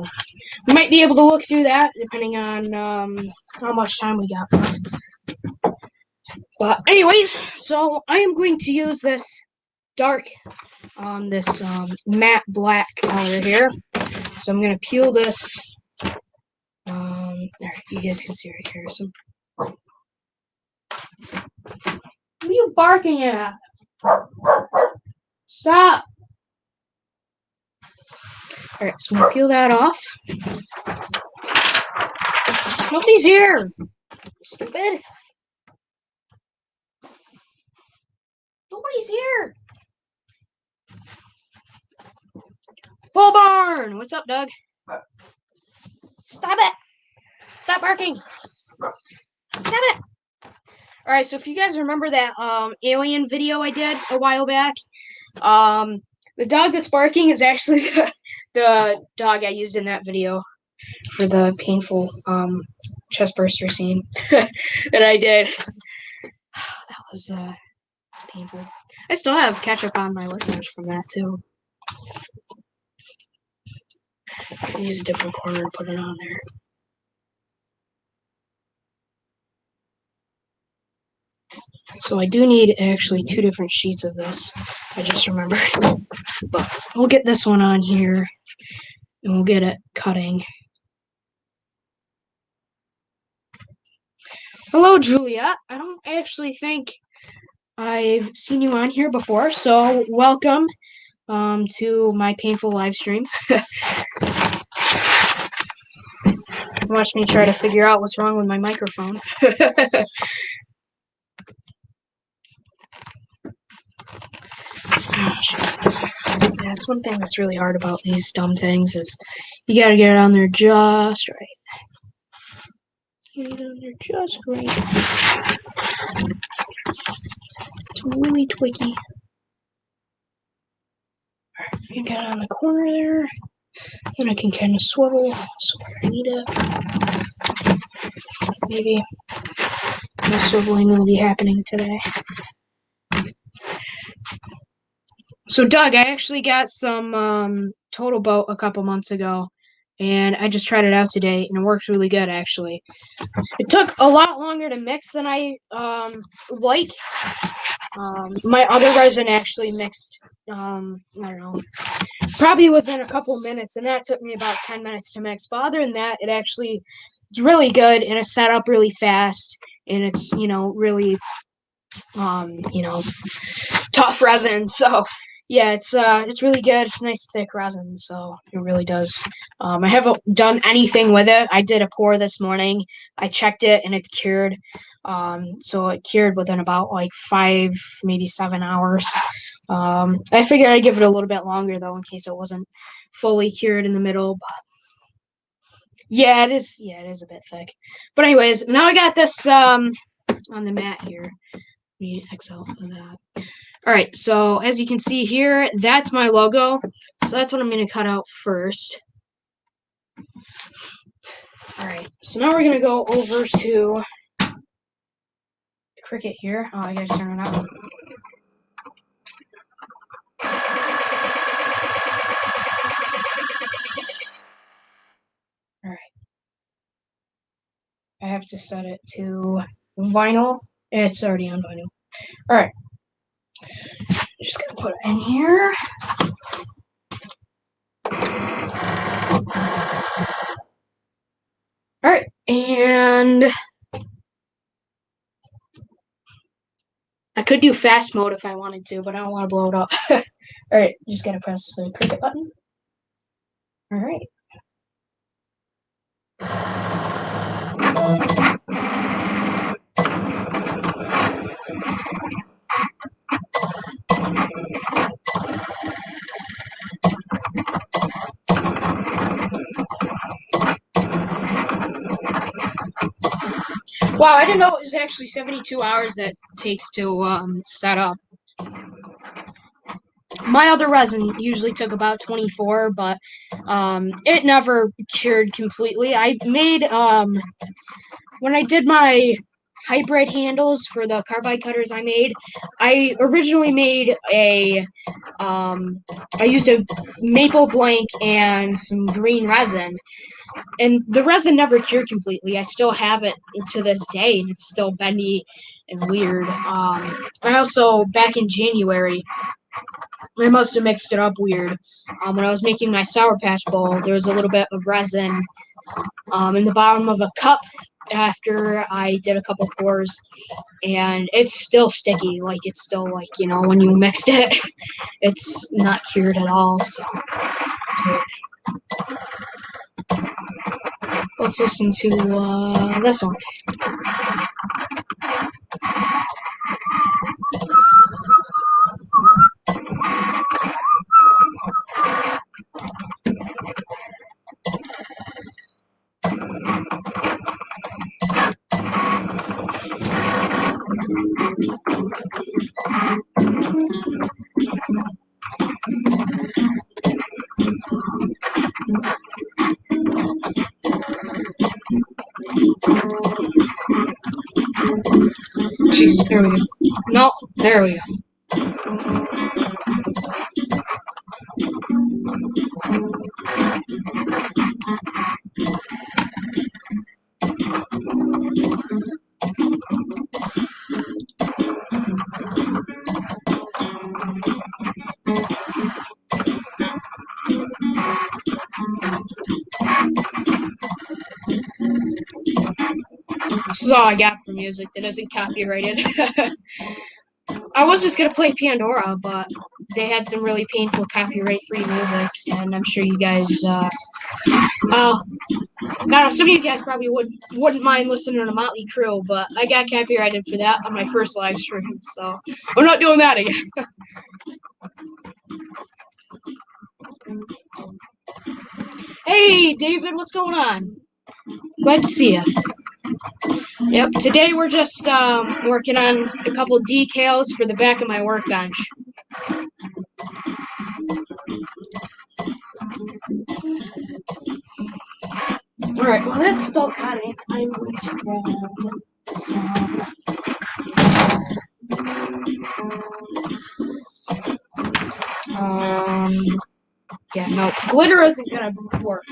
we might be able to look through that depending on how much time we got left. But anyways, so I am going to use this dark this matte black color here. So I'm gonna peel this. There, you guys can see right here. So, what are you barking at? Stop! Alright, so I'm gonna peel that off. Nobody's here! Stupid! Nobody's here! Bull barn! What's up, Doug? Stop it! Stop barking! Stop it! Alright, so if you guys remember that alien video I did a while back, the dog that's barking is actually the dog I used in that video for the painful chest burster scene that I did. That was it's painful. I still have ketchup on my workbench from that too. I'll use a different corner to put it on there. So I do need actually 2 different sheets of this. I just remembered. But we'll get this one on here and we'll get it cutting. Hello, Juliet. I don't actually think I've seen you on here before, so welcome to my painful live stream. Watch me try to figure out what's wrong with my microphone. That's one thing that's really hard about these dumb things is you gotta get it on there just right. Get it on there just right. It's really twicky. Alright, you get it on the corner there. Then I can kind of swivel so I need it. Maybe no swiveling will be happening today. So Doug, I actually got some Total Boat a couple months ago, and I just tried it out today, and it worked really good actually. It took a lot longer to mix than I like. My other resin actually mixed, I don't know, probably within a couple minutes, and that took me about 10 minutes to mix. But other than that, it's really good, and it's set up really fast, and it's, you know, really, you know, tough resin. So yeah, it's really good. It's nice thick resin, so it really does. I haven't done anything with it. I did a pour this morning. I checked it, and it's cured. So it cured within about like 5, maybe 7 hours. I figured I'd give it a little bit longer though, in case it wasn't fully cured in the middle. But yeah, it is. Yeah, it is a bit thick. But anyways, now I got this on the mat here. Let me exit for that. All right, so as you can see here, that's my logo. So that's what I'm going to cut out first. All right, so now we're going to go over to the Cricut here. Oh, I got to turn it on. All right. I have to set it to vinyl. It's already on vinyl. All right. Just going to put it in here. All right, and I could do fast mode if I wanted to, but I don't want to blow it up. All right, just gotta press the Cricut button. All right. Wow, I didn't know it was actually 72 hours that takes to set up. My other resin usually took about 24, but it never cured completely. I made when I did my hybrid handles for the carbide cutters I originally made I used a maple blank and some green resin, and the resin never cured completely. I still have it to this day, and it's still bendy and weird. I also, back in January, I must have mixed it up weird. When I was making my Sour Patch Bowl, there was a little bit of resin in the bottom of a cup after I did a couple pours, and it's still sticky. Like, it's still, like, when you mixed it, it's not cured at all. So, let's listen to this one. Jesus, there we go. No, there we go. This is all I got for music that isn't copyrighted. I was just gonna play Pandora, but they had some really painful copyright-free music, and I'm sure you guys, I don't know, some of you guys probably wouldn't mind listening to Motley Crue, but I got copyrighted for that on my first live stream, so I'm not doing that again. Hey, David, what's going on? Glad to see you. Yep, today we're just working on a couple decals for the back of my workbench. Alright, well, that's still cutting. I'm going to grab some. Yeah, no, glitter isn't gonna work.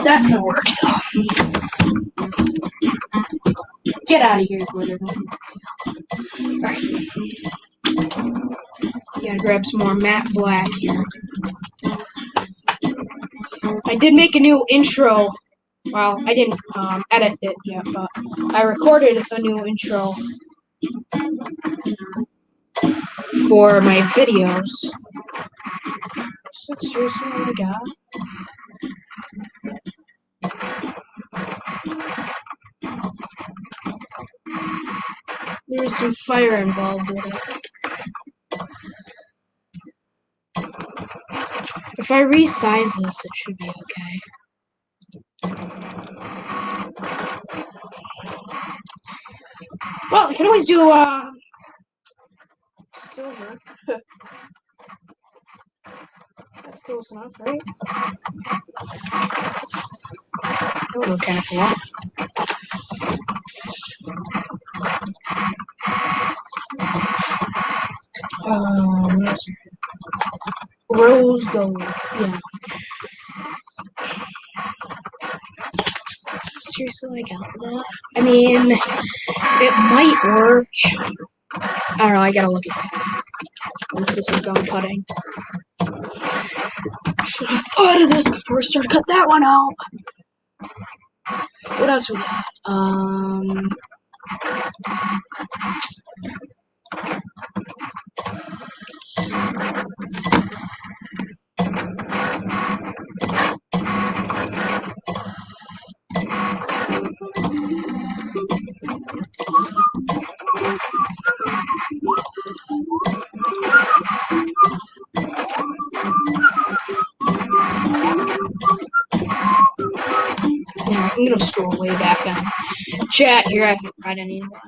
That's gonna work, so. Get out of here, glitter. Alright. Gotta grab some more matte black here. I did make a new intro. Well, I didn't edit it yet, but I recorded a new intro for my videos. Is that seriously what I got? There was some fire involved with it. If I resize this, it should be okay. Well, I can always do silver. That's close enough, right? That would look kind of cool. Rose gold, yeah. Seriously, like out with that? I mean, it might work. I don't know, I gotta look at it once this is done cutting. Should have thought of this before I started to cut that one out. What else we got? Yeah, I'm gonna scroll way back on chat here. I haven't read any in a while.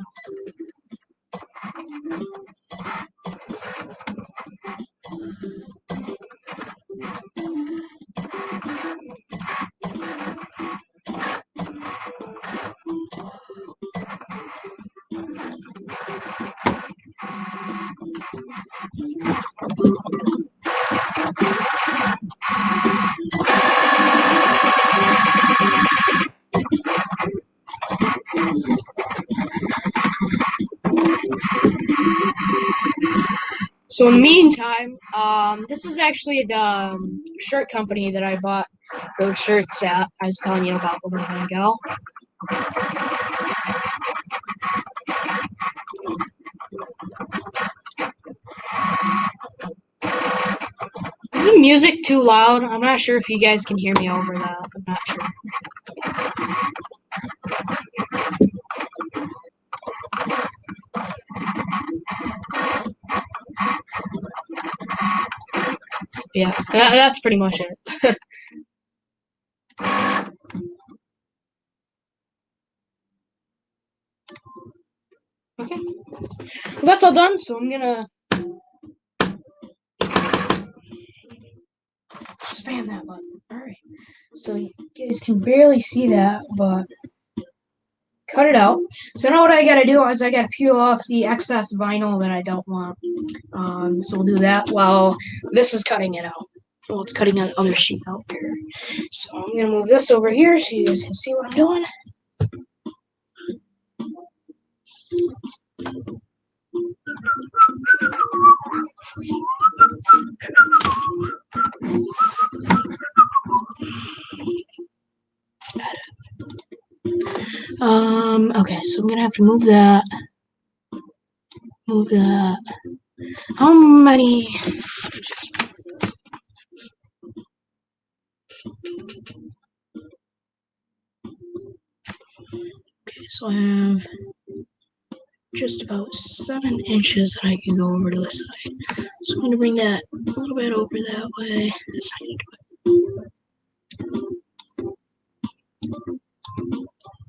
So in the meantime, this is actually the shirt company that I bought those shirts at. I was telling you about a little bit ago. Is the music too loud? I'm not sure if you guys can hear me over that. I'm not sure. Yeah, that's pretty much it. Okay. Well, that's all done, so I'm gonna spam that button. Alright. So you guys can barely see that, but cut it out. So now what I gotta do is I gotta peel off the excess vinyl that I don't want. So we'll do that while this is cutting it out. Well, it's cutting the other sheet out here. So I'm gonna move this over here so you guys can see what I'm doing. Okay, so I'm gonna have to move that. Move that. How many? Okay, so I have just about 7 inches that I can go over to the side. So I'm gonna bring that a little bit over that way. That's how you do it.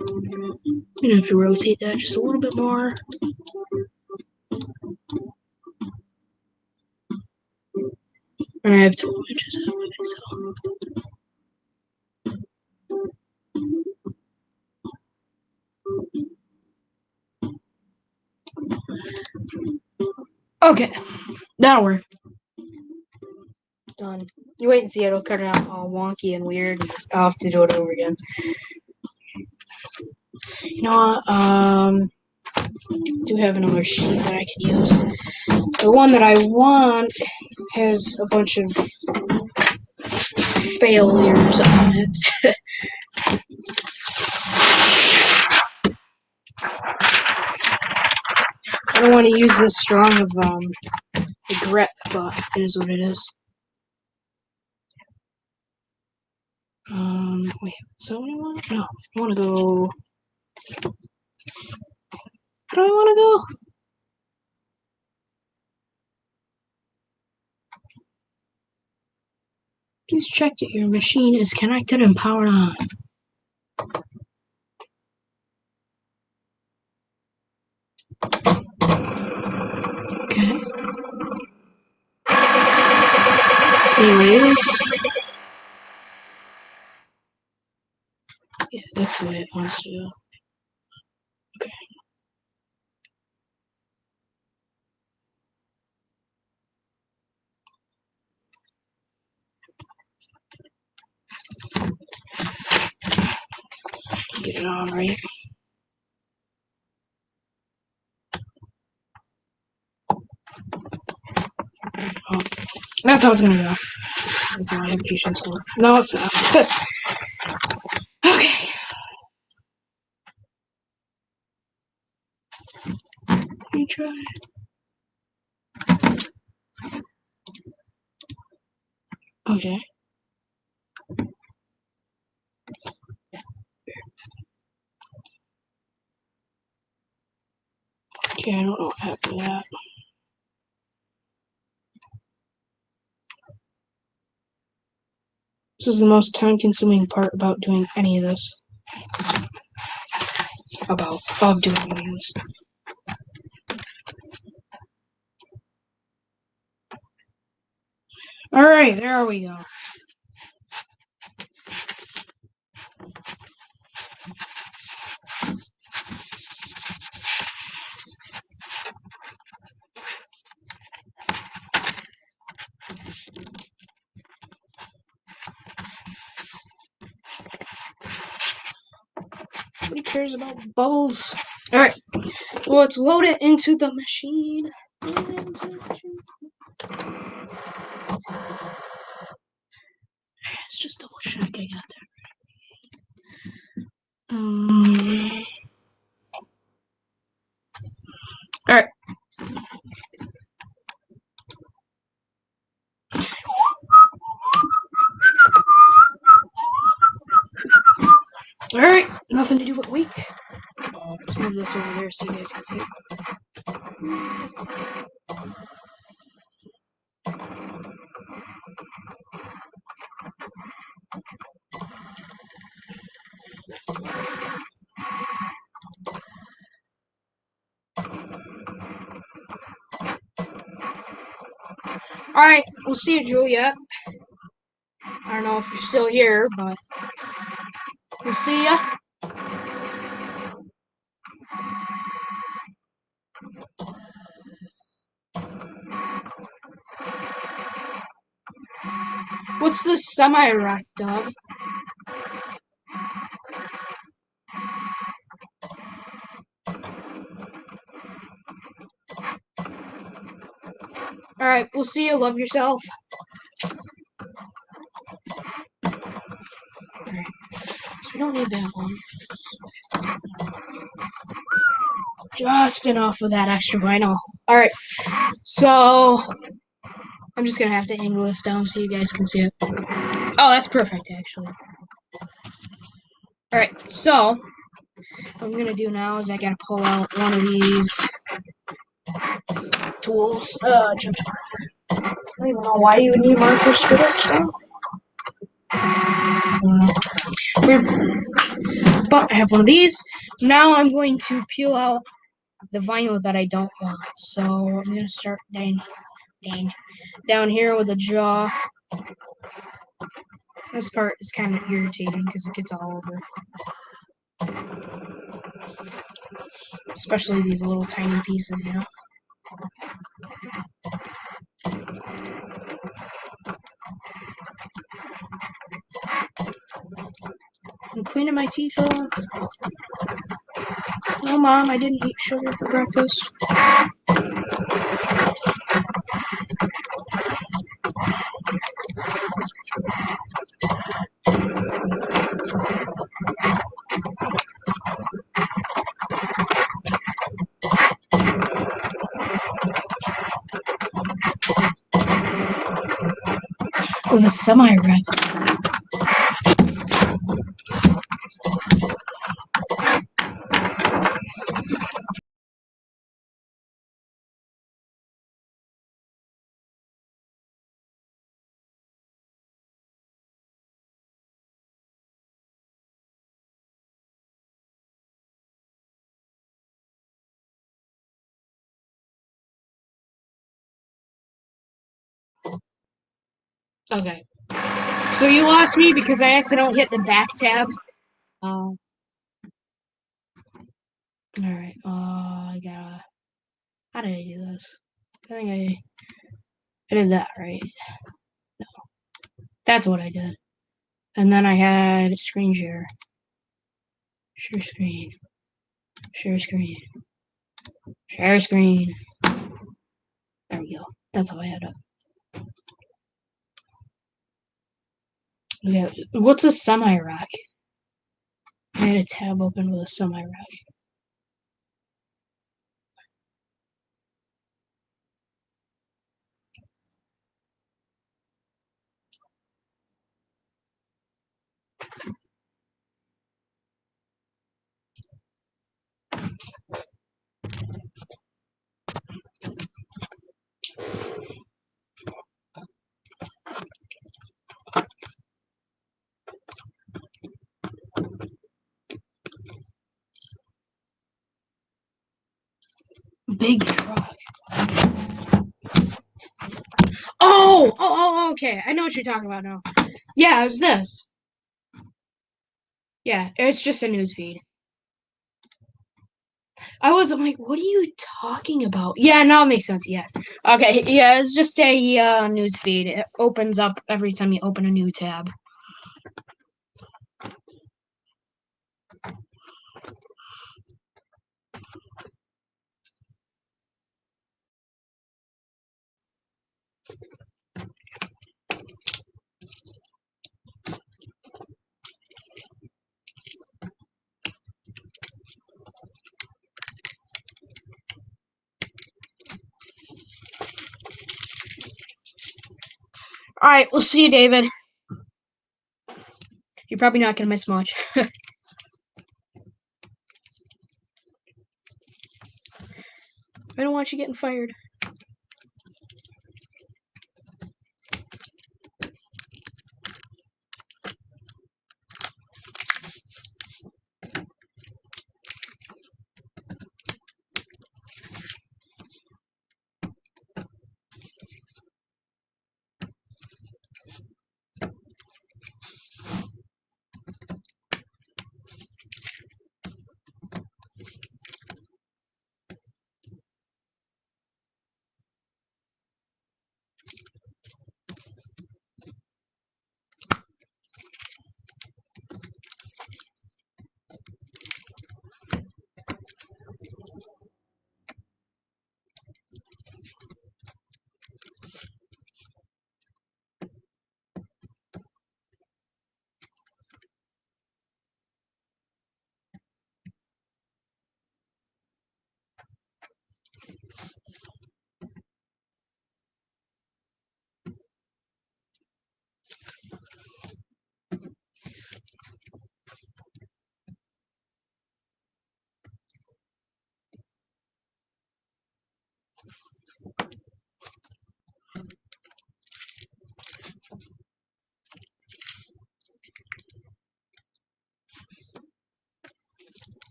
I'm gonna have to rotate that just a little bit more. And I have 12 inches that way, so. Okay, that'll work. Done. You wait and see, it'll cut it out all wonky and weird. I'll have to do it over again. You know what? I do have another sheet that I can use. The one that I want has a bunch of failures on it. I don't want to use this strong of a grip, but it is what it is. Wait, so what do I want? No, I want to go. How do I want to go? Please check that your machine is connected and powered on. Okay. Anyways. Yeah, that's the way it wants to go. Okay. Get it on right. Oh, that's how it's gonna go. That's all I have patience for. No, it's not. Okay. Let me try. Okay. Okay, I don't know what happened to that. This is the most time-consuming part about doing any of this. of doing videos. Alright, there we go. Nobody cares about bubbles. Alright, let's load it into the machine. Let's just double check I got that. Alright. Alright, nothing to do but wait. Let's move this over there so you guys can see it. Alright, we'll see you, Juliet. I don't know if you're still here, but we'll see ya. What's this semi-rack, dog? Alright, we'll see you. Love yourself. Alright, so we don't need that one. Just enough of that extra vinyl. Alright, so I'm just gonna have to angle this down so you guys can see it. Oh, that's perfect, actually. Alright, so what I'm gonna do now is I gotta pull out one of these tools. I don't even know why you would need markers for this stuff. But I have one of these. Now I'm going to peel out the vinyl that I don't want. So I'm gonna start down here with the jaw. This part is kind of irritating because it gets all over. Especially these little tiny pieces, you know? I'm cleaning my teeth off. Oh, Mom, I didn't eat sugar for breakfast. With a semi-red. Okay. So you lost me because I accidentally hit the back tab. Alright, I gotta... How did I do this? I think I did that, right? No. That's what I did. And then I had screen share. Share screen. Share screen. Share screen. There we go. That's how I had it. Okay, what's a semi-rack? I had a tab open with a semi-rack. big truck. Oh, okay. I know what you're talking about now. Yeah, it was this. Yeah, it's just a news feed. I wasn't like, what are you talking about? Yeah, now it makes sense. Yeah. Okay, yeah, it's just a news feed. It opens up every time you open a new tab. All right, we'll see you, David. You're probably not gonna miss much. I don't want you getting fired.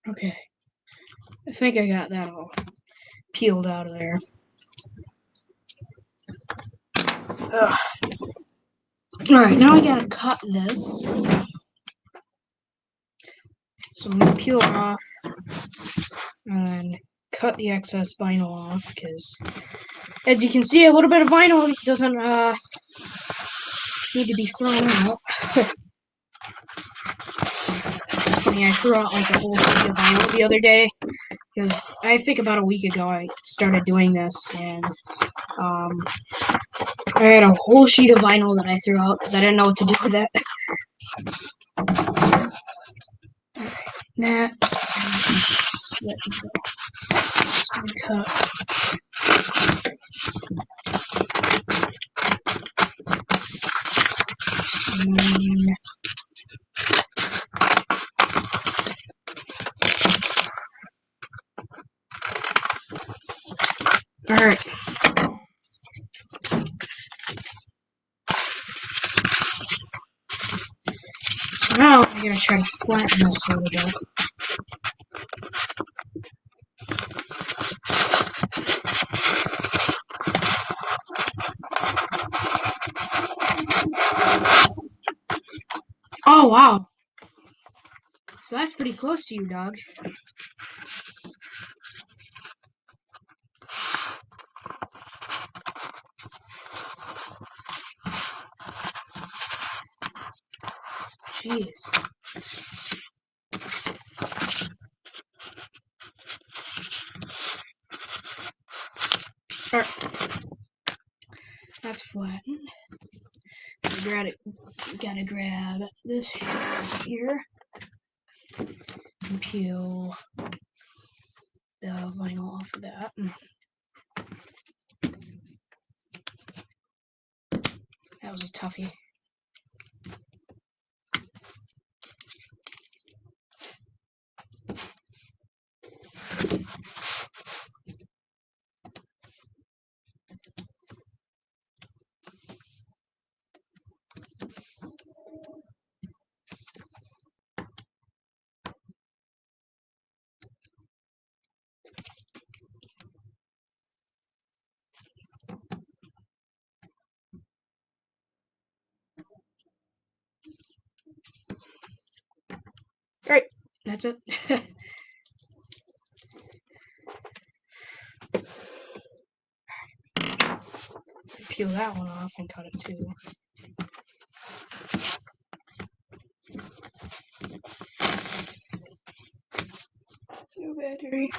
Okay. I think I got that all peeled out of there. Ugh. Alright, now I gotta cut this. So I'm gonna peel it off. and cut the excess vinyl off, because as you can see, a little bit of vinyl doesn't need to be thrown out. It's funny, I threw out like a whole sheet of vinyl the other day, because I think about a week ago I started doing this, and I had a whole sheet of vinyl that I threw out because I didn't know what to do with it. That's cut. Alright. So now I'm gonna try to flatten this a little bit. Oh wow. So that's pretty close to you, dog. Jeez. Alright. That's flattened. Gotta grab this sheet here and peel the vinyl off of that. That was a toughie. Alright, that's it. Peel that one off and cut it too. No battery.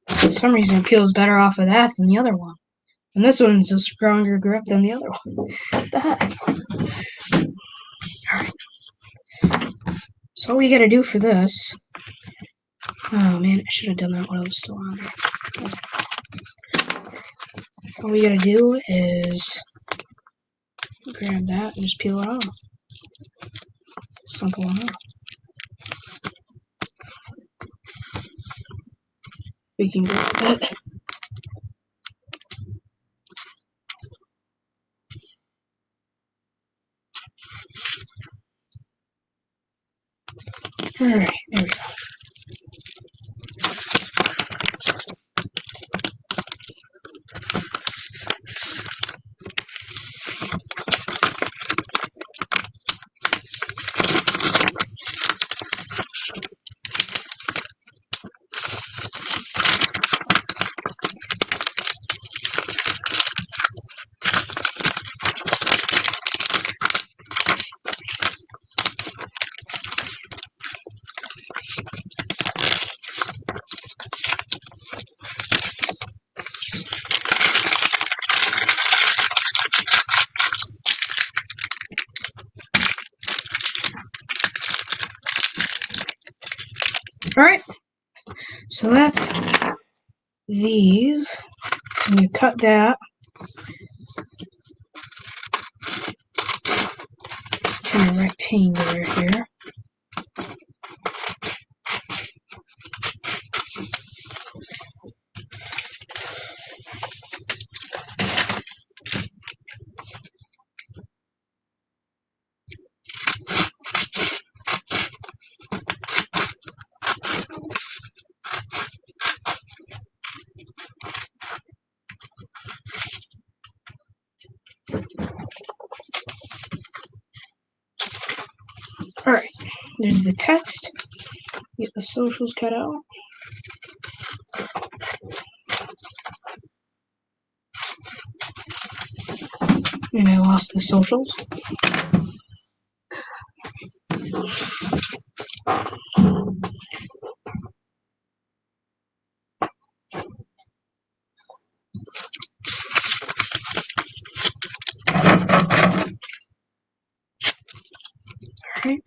For some reason, it peels better off of that than the other one. And this one's a stronger grip than the other one. What the heck? Alright. So all we gotta do for this... Oh man, I should have done that while I was still on there. All we gotta do is grab that and just peel it off. Simple enough. We can grab it. Alright, there we go. Alright, so that's these. I'm going to cut that kind of rectangular here. Alright, there's the text. Get the socials cut out. And I lost the socials. Alright.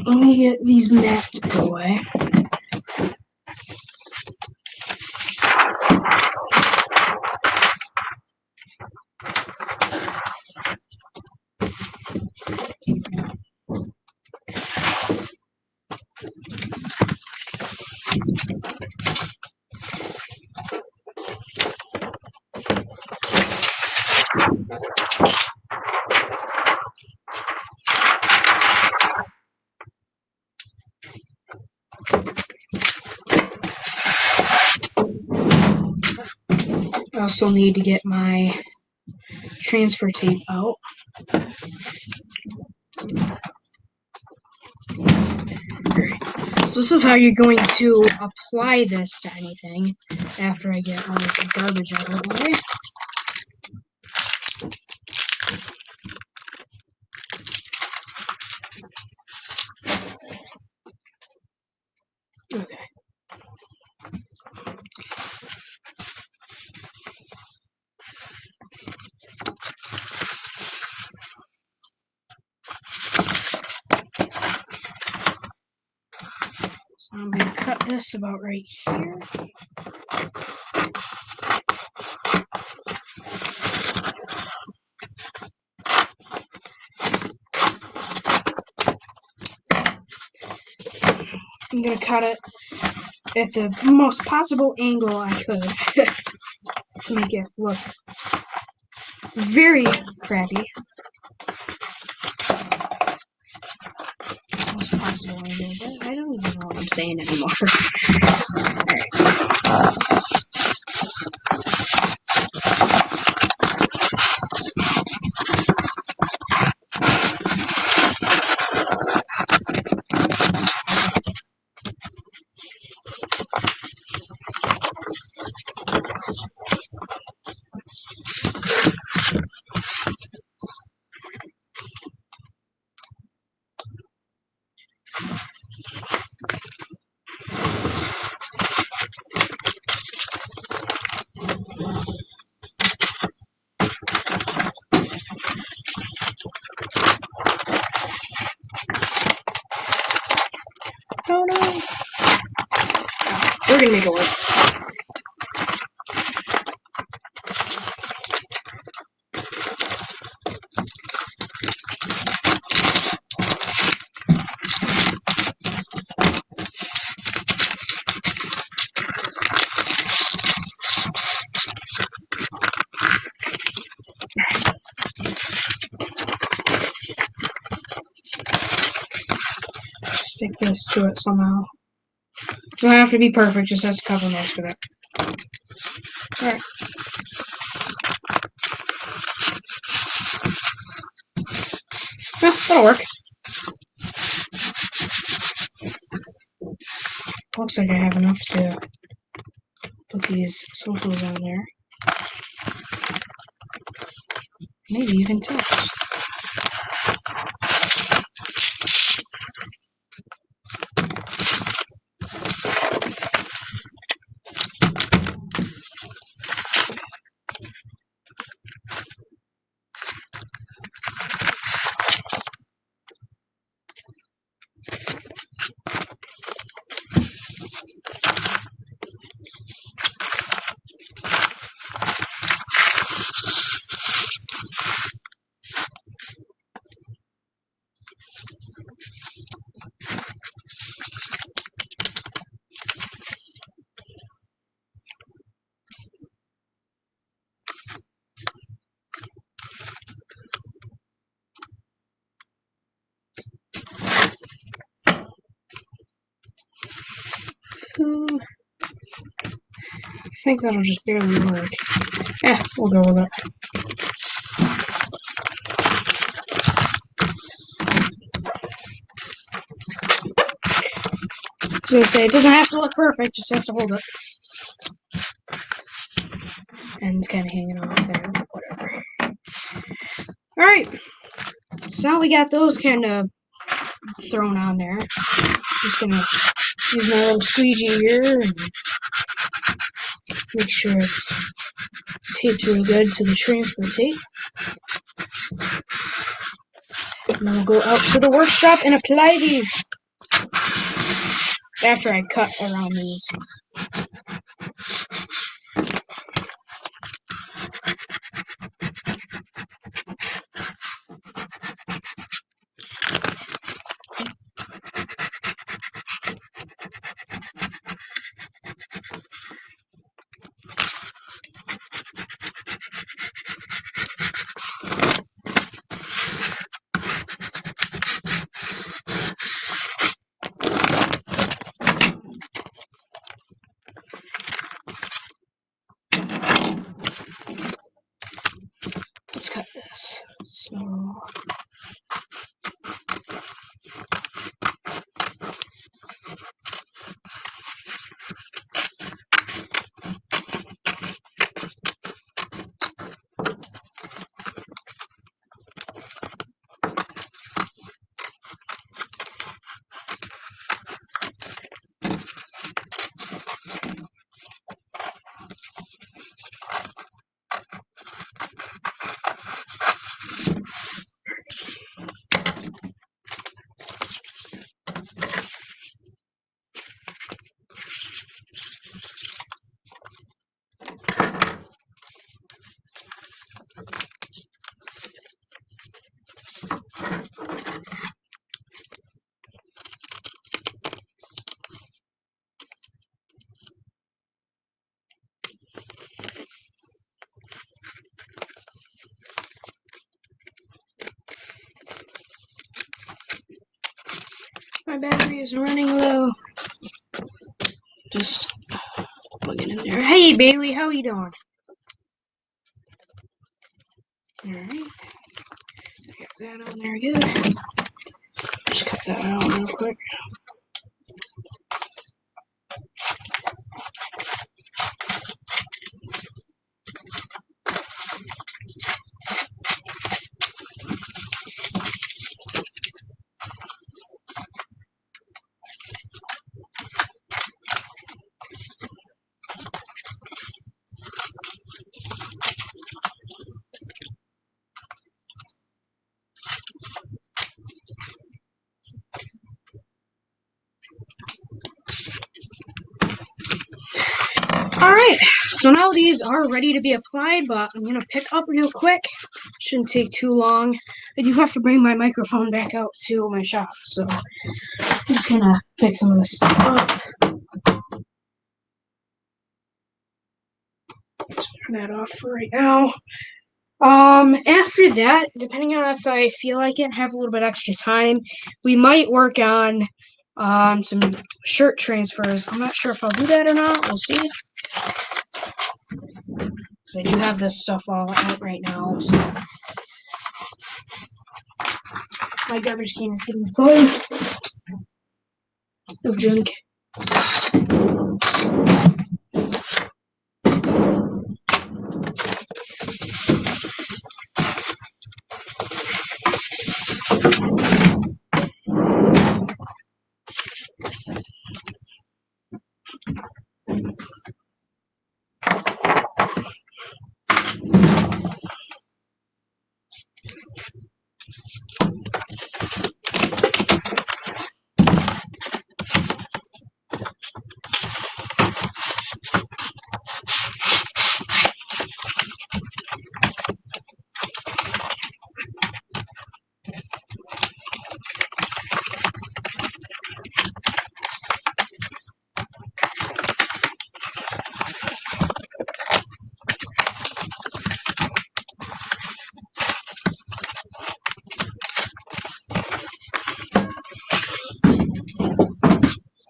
Let me get these mats put away. I also need to get my transfer tape out. So this is how you're going to apply this to anything after I get all this garbage out of the way. Okay. So I'm going to cut this about right here. I'm going to cut it at the most possible angle I could to make it look very crappy. Most possible angles. I don't even know what I'm saying anymore. Alright. Oh no! We're gonna make it work. Stick this to it somehow. It doesn't have to be perfect, just has to cover most of it. Alright. Yeah, that'll work. looks like I have enough to put these socials on there. Maybe even text. I think that'll just barely work. We'll go with it. I was gonna say, it doesn't have to look perfect, just has to hold it. And it's kind of hanging off there, but whatever. Alright, so now we got those kind of thrown on there. Just gonna use my little squeegee here and make sure it's taped real good to the transfer tape. And then we'll go out to the workshop and apply these after I cut around these. Let's cut this. So my battery is running low. Just plug it in there. Hey Bailey, how you doing? Alright. Get that on there good. Just cut that out real quick. Alright, so now these are ready to be applied, but I'm going to pick up real quick. Shouldn't take too long. I do have to bring my microphone back out to my shop, so I'm just going to pick some of this stuff up. Let's turn that off for right now. After that, depending on if I feel like it and have a little bit extra time, we might work on some shirt transfers. I'm not sure if I'll do that or not. We'll see. Because I do have this stuff all out right now, so my garbage can is getting full of junk.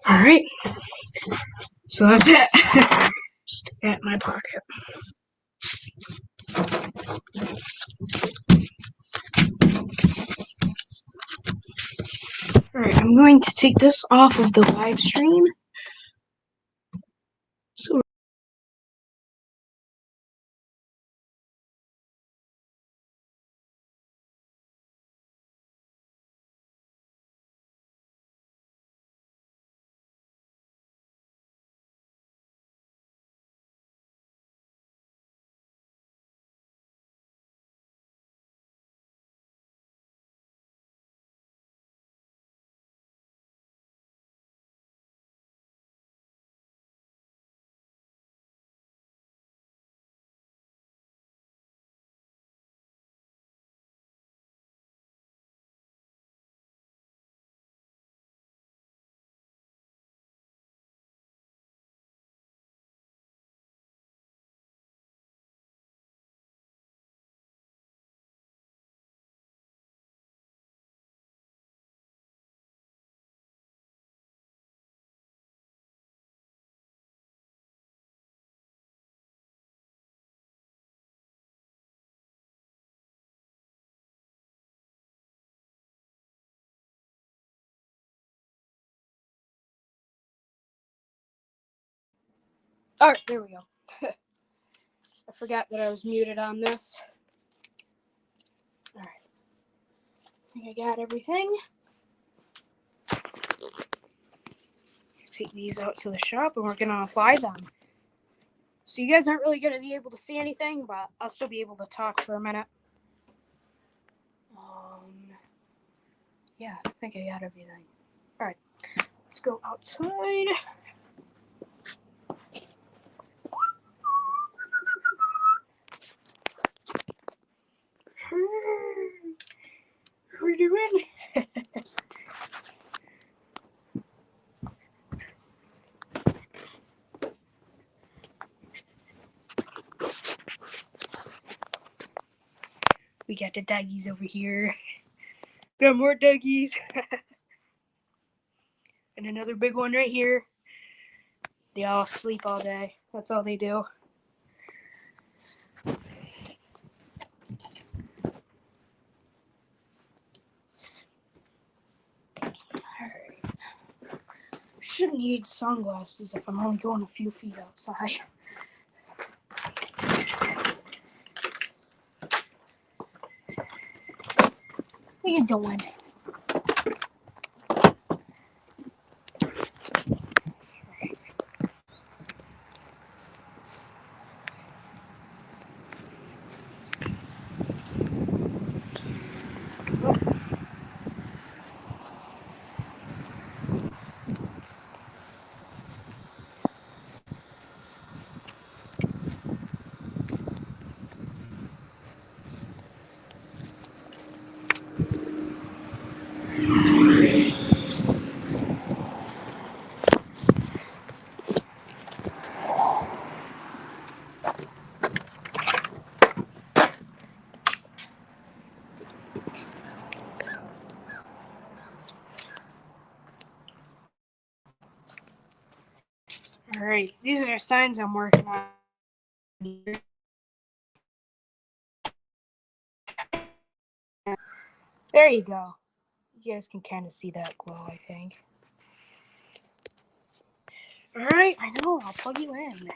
Alright, so that's it. Just at my pocket. Alright, I'm going to take this off of the live stream. So alright, there we go. I forgot that I was muted on this. Alright. I think I got everything. Take these out to the shop and we're gonna apply them. So you guys aren't really gonna be able to see anything, but I'll still be able to talk for a minute. Yeah, I think I got everything. Alright, let's go outside. What are we doing? We got the doggies over here. Got more doggies. And another big one right here. They all sleep all day. That's all they do. Alright. Shouldn't need sunglasses if I'm only going a few feet outside. What are you doing? Alright, these are signs I'm working on. There you go. You guys can kind of see that glow, I think. Alright, I know, I'll plug you in.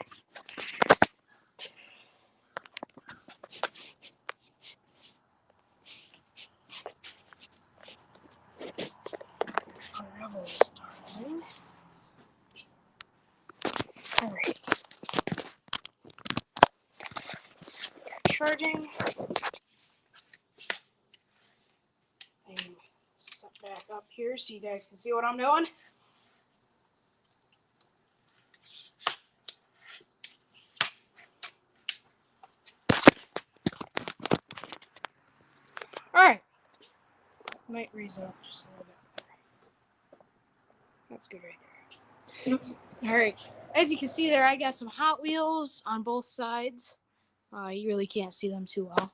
Alright. Charging. And set back up here so you guys can see what I'm doing. Alright. Might raise it up just a little bit. That's good right there. Alright. As you can see there, I got some Hot Wheels on both sides. You really can't see them too well.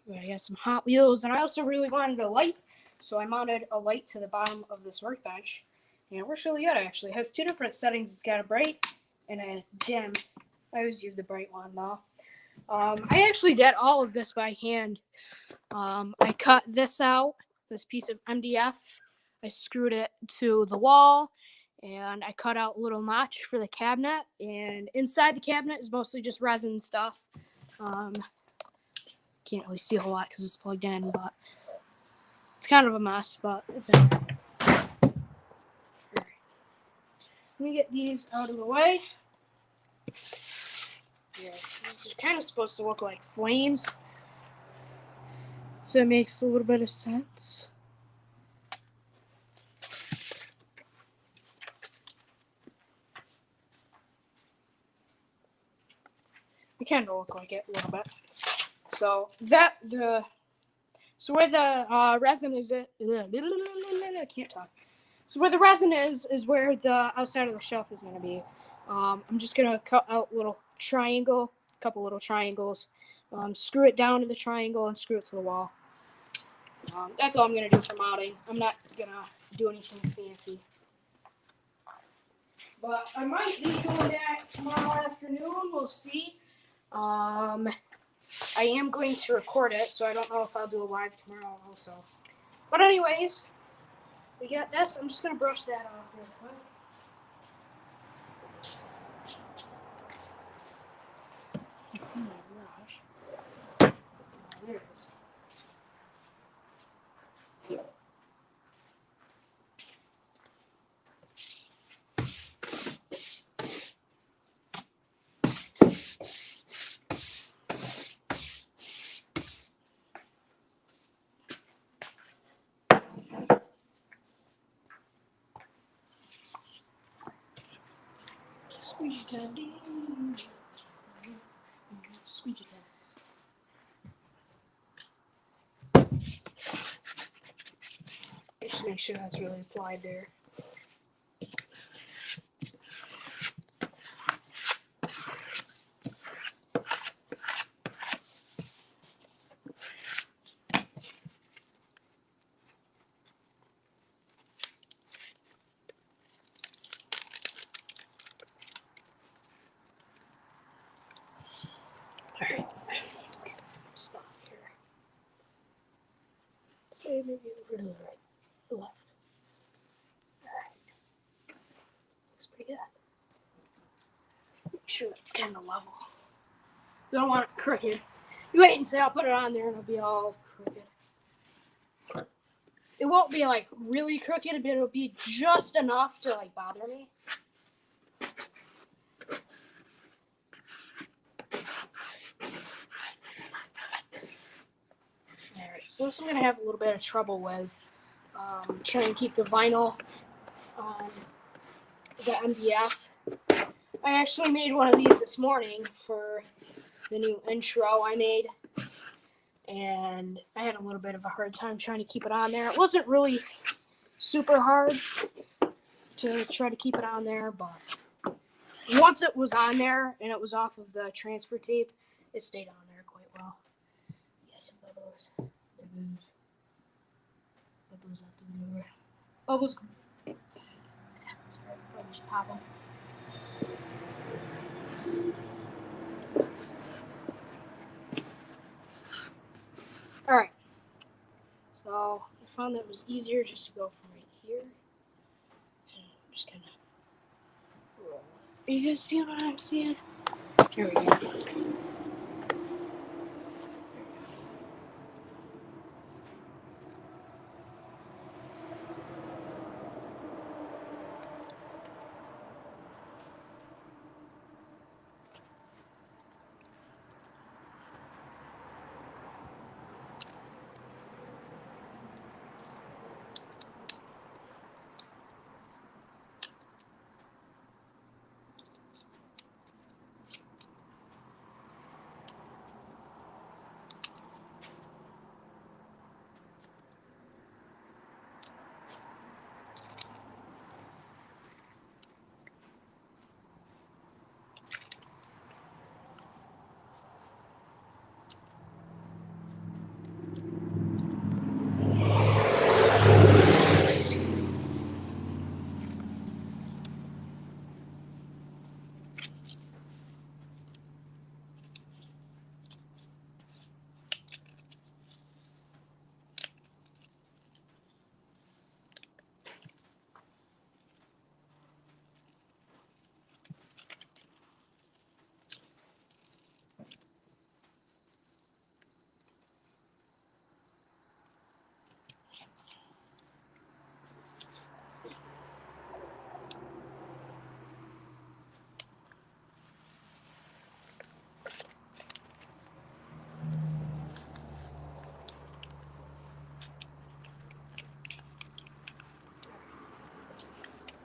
But I got some Hot Wheels, and I also really wanted a light, so I mounted a light to the bottom of this workbench. And it works really good, actually. It has two different settings. It's got a bright and a dim. I always use the bright one, though. I actually did all of this by hand. I cut this out, this piece of MDF. I screwed it to the wall, and I cut out a little notch for the cabinet. And inside the cabinet is mostly just resin stuff. Can't really see a whole lot because it's plugged in, but it's kind of a mess, but it's in there. All right. Let me get these out of the way. Yeah, this is kind of supposed to look like flames, so it makes a little bit of sense. It kind of look like it a little bit. So where the resin is, I can't talk. So where the resin is where the outside of the shelf is going to be. I'm just going to cut out a little triangle, a couple little triangles, screw it down to the triangle and screw it to the wall. That's all I'm going to do for mounting. I'm not going to do anything fancy. But I might be doing that tomorrow afternoon. We'll see. I am going to record it, so I don't know if I'll do a live tomorrow also. But anyways, we got this. I'm just going to brush that off real quick. There it is. Squeegee time. Squeegee time. Just make sure that's really applied there. Alright, let's get a spot here. Say maybe over to the right, the left. Alright. Looks pretty good. Make sure it's kind of level. You don't want it crooked. You wait and see, I'll put it on there and it'll be all crooked. It won't be like really crooked, but it'll be just enough to like bother me. Alright, so this I'm going to have a little bit of trouble with. Trying to keep the vinyl on the MDF. I actually made one of these this morning for the new intro I made. And I had a little bit of a hard time trying to keep it on there. It wasn't really super hard to try to keep it on there, but once it was on there and it was off of the transfer tape, it stayed on there quite well. Yeah, some bubbles. Bubbles out the door. Bubbles. Yeah, sorry, I'll just pop them. Alright. So I found that it was easier just to go from right here. And I'm just gonna Are you guys seeing what I'm seeing? Here we go.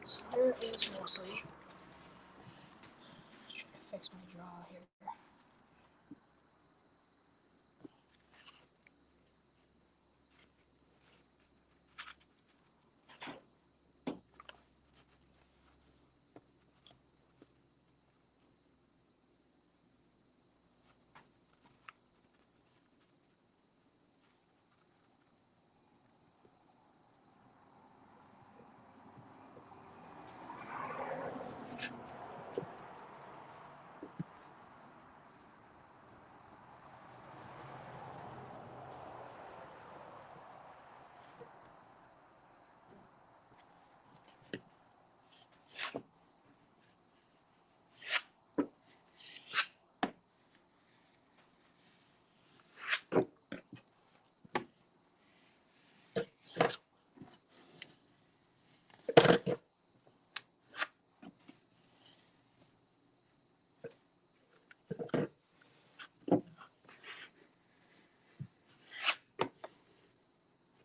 So there it is mostly. Try to fix my draw here.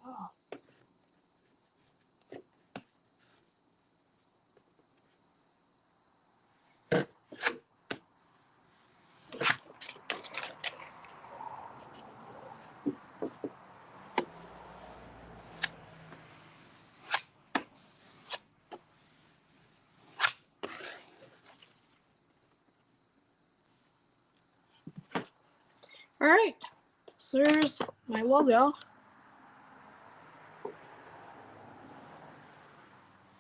Oh. Alright, so there's my logo.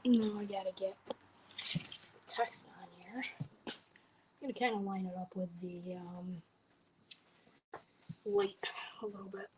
Now I gotta get text on here. I'm gonna kind of line it up with the weight a little bit.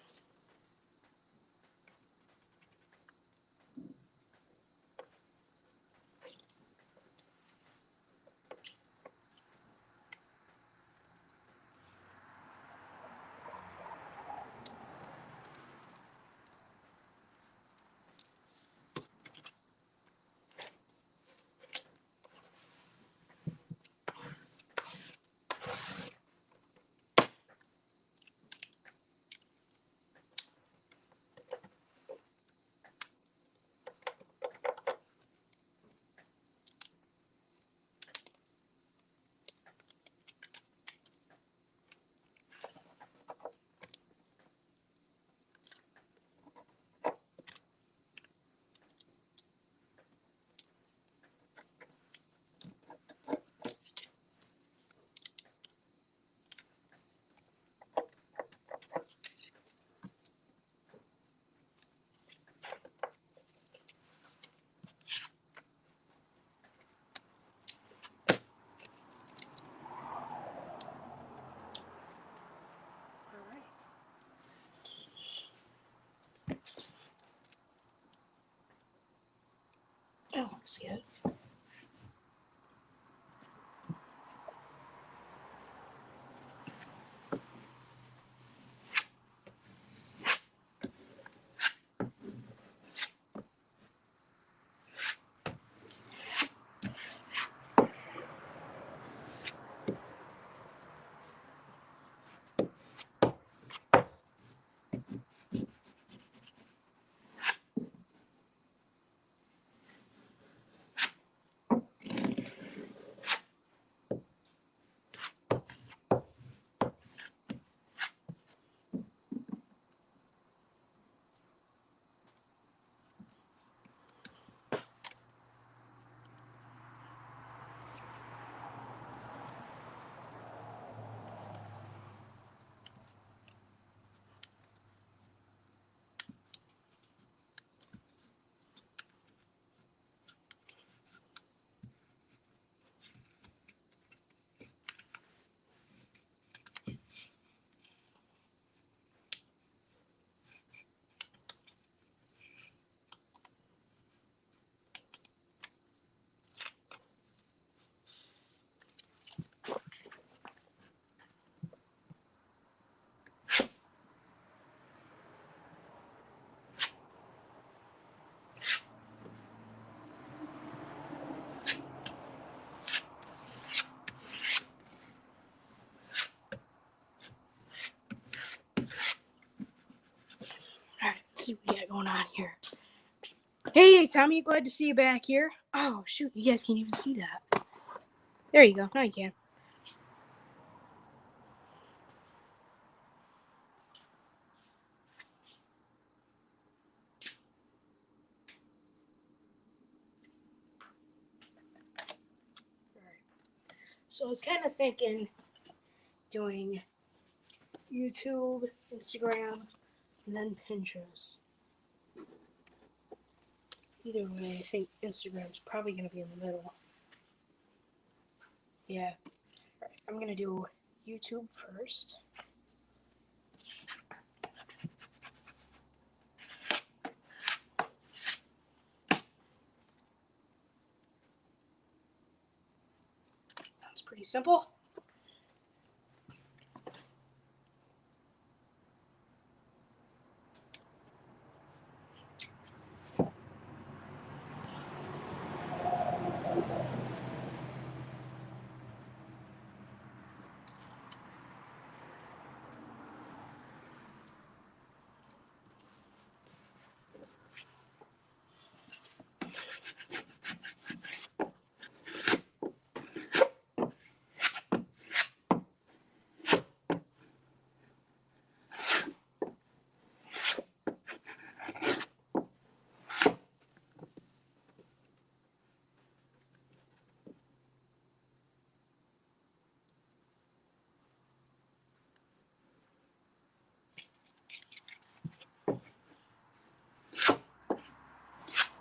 Alright. I want to see it. Let's see what we got going on here. Hey, Tommy, glad to see you back here. Oh, shoot, you guys can't even see that. There you go. Now you can. So I was kind of thinking doing YouTube, Instagram, and then Pinterest. Either way, I think Instagram's probably going to be in the middle. Yeah. All right, I'm going to do YouTube first. That's pretty simple.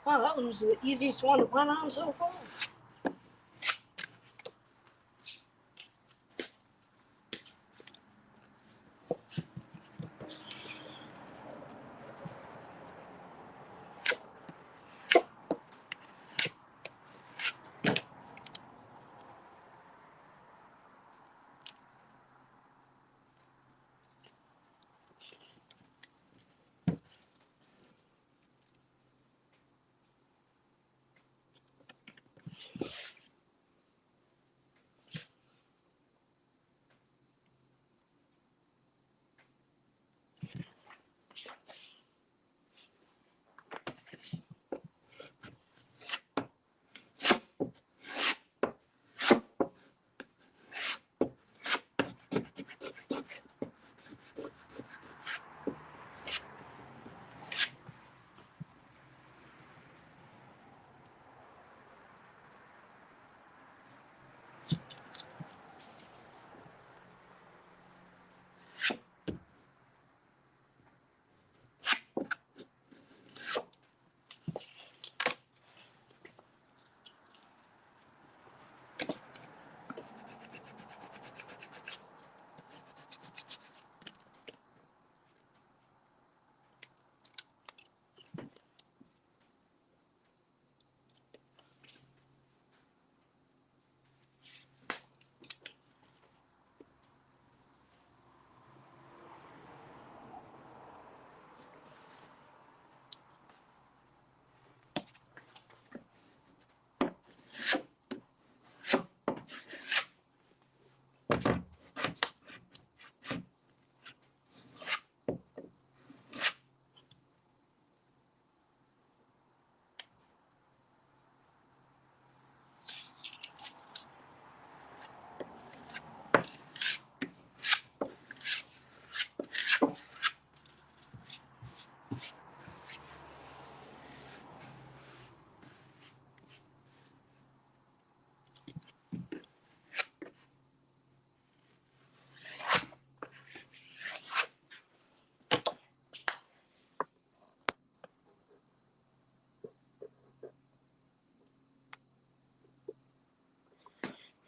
Wow, that one was the easiest one to put on so far.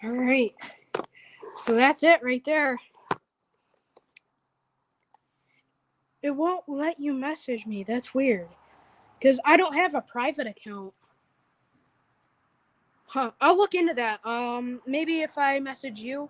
All right. So that's it right there. It won't let you message me. That's weird. Because I don't have a private account. Huh. I'll look into that. Maybe if I message you.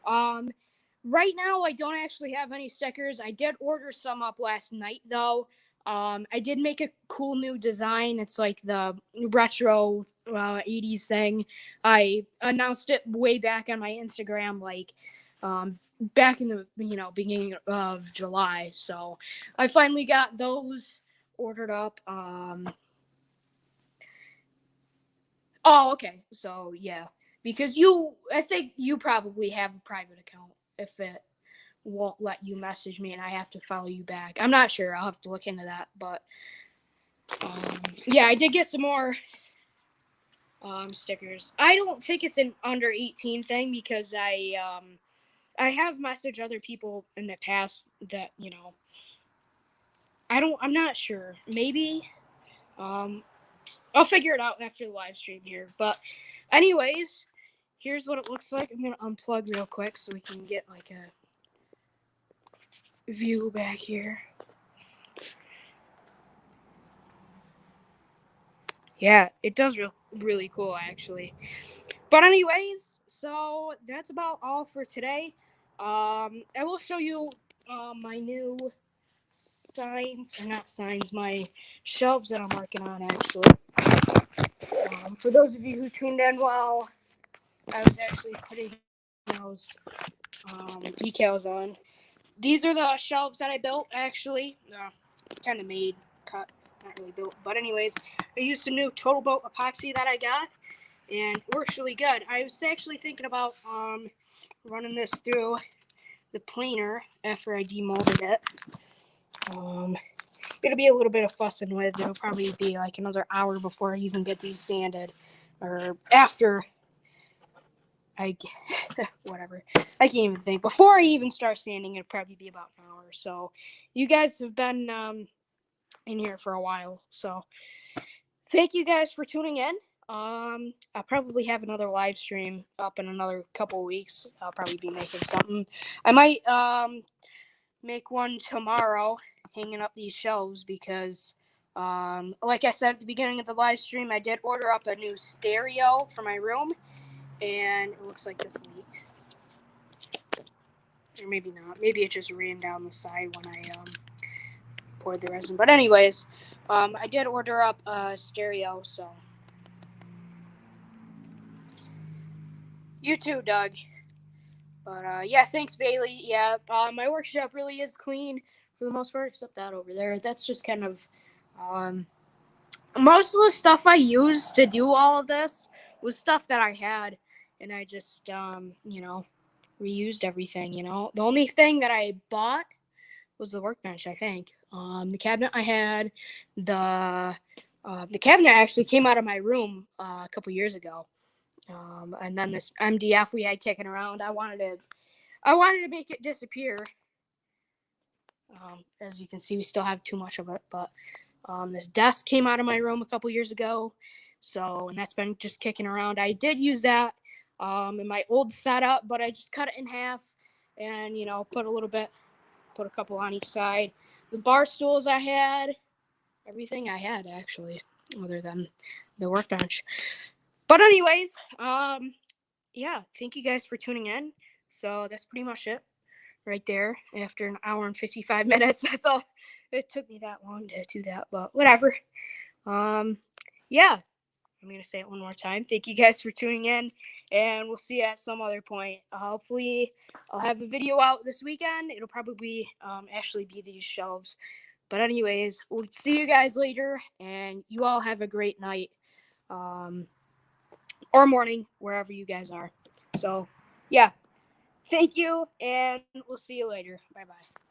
Right now I don't actually have any stickers. I did order some up last night though. I did make a cool new design. It's like the retro 80s thing. I announced it way back on my Instagram, like back in the beginning of July. So I finally got those ordered up. Oh, okay. So yeah, because I think you probably have a private account if it won't let you message me and I have to follow you back. I'm not sure. I'll have to look into that. But yeah, I did get some more stickers. I don't think it's an under 18 thing because I have messaged other people in the past that I'm not sure. Maybe I'll figure it out after the live stream here. But anyways, here's what it looks like. I'm gonna unplug real quick so we can get like a view back here. Yeah, it does really cool actually. But anyways, so that's about all for today. I will show you my new signs, or not signs, my shelves that I'm working on actually. For those of you who tuned in while I was actually putting those decals on, these are the shelves that I built actually. Kind of made, cut, not really built. But anyways, I used some new Total Boat epoxy that I got, and it works really good. I was actually thinking about running this through the planer after I demolded it. It'll be a little bit of fussing with. It'll probably be like another hour before I even get these sanded, or after whatever. I can't even think. Before I even start sanding, it'll probably be about an hour. So you guys have been in here for a while. So thank you guys for tuning in. I'll probably have another live stream up in another couple of weeks. I'll probably be making something. I might make one tomorrow, hanging up these shelves because, like I said at the beginning of the live stream, I did order up a new stereo for my room, and it looks like this leaked. Or maybe not. Maybe it just ran down the side when I poured the resin. But anyways, I did order up a stereo, so. You too, Doug. But yeah, thanks, Bailey. Yeah, my workshop really is clean for the most part, except that over there. That's just kind of most of the stuff I used to do all of this was stuff that I had, and I just reused everything. The only thing that I bought was the workbench. I think the cabinet I had, the cabinet actually came out of my room a couple years ago. And then this MDF we had kicking around, I wanted to make it disappear. As you can see, we still have too much of it, but this desk came out of my room a couple years ago, and that's been just kicking around. I did use that in my old setup, but I just cut it in half and put a couple on each side. The bar stools I had, everything I had actually, other than the workbench. But anyways, yeah, thank you guys for tuning in. So that's pretty much it right there after an hour and 55 minutes. That's all. It took me that long to do that, but whatever. Yeah, I'm going to say it one more time. Thank you guys for tuning in, and we'll see you at some other point. Hopefully, I'll have a video out this weekend. It'll probably actually be these shelves. But anyways, we'll see you guys later, and you all have a great night. Or morning, wherever you guys are. So, yeah. Thank you, and we'll see you later. Bye-bye.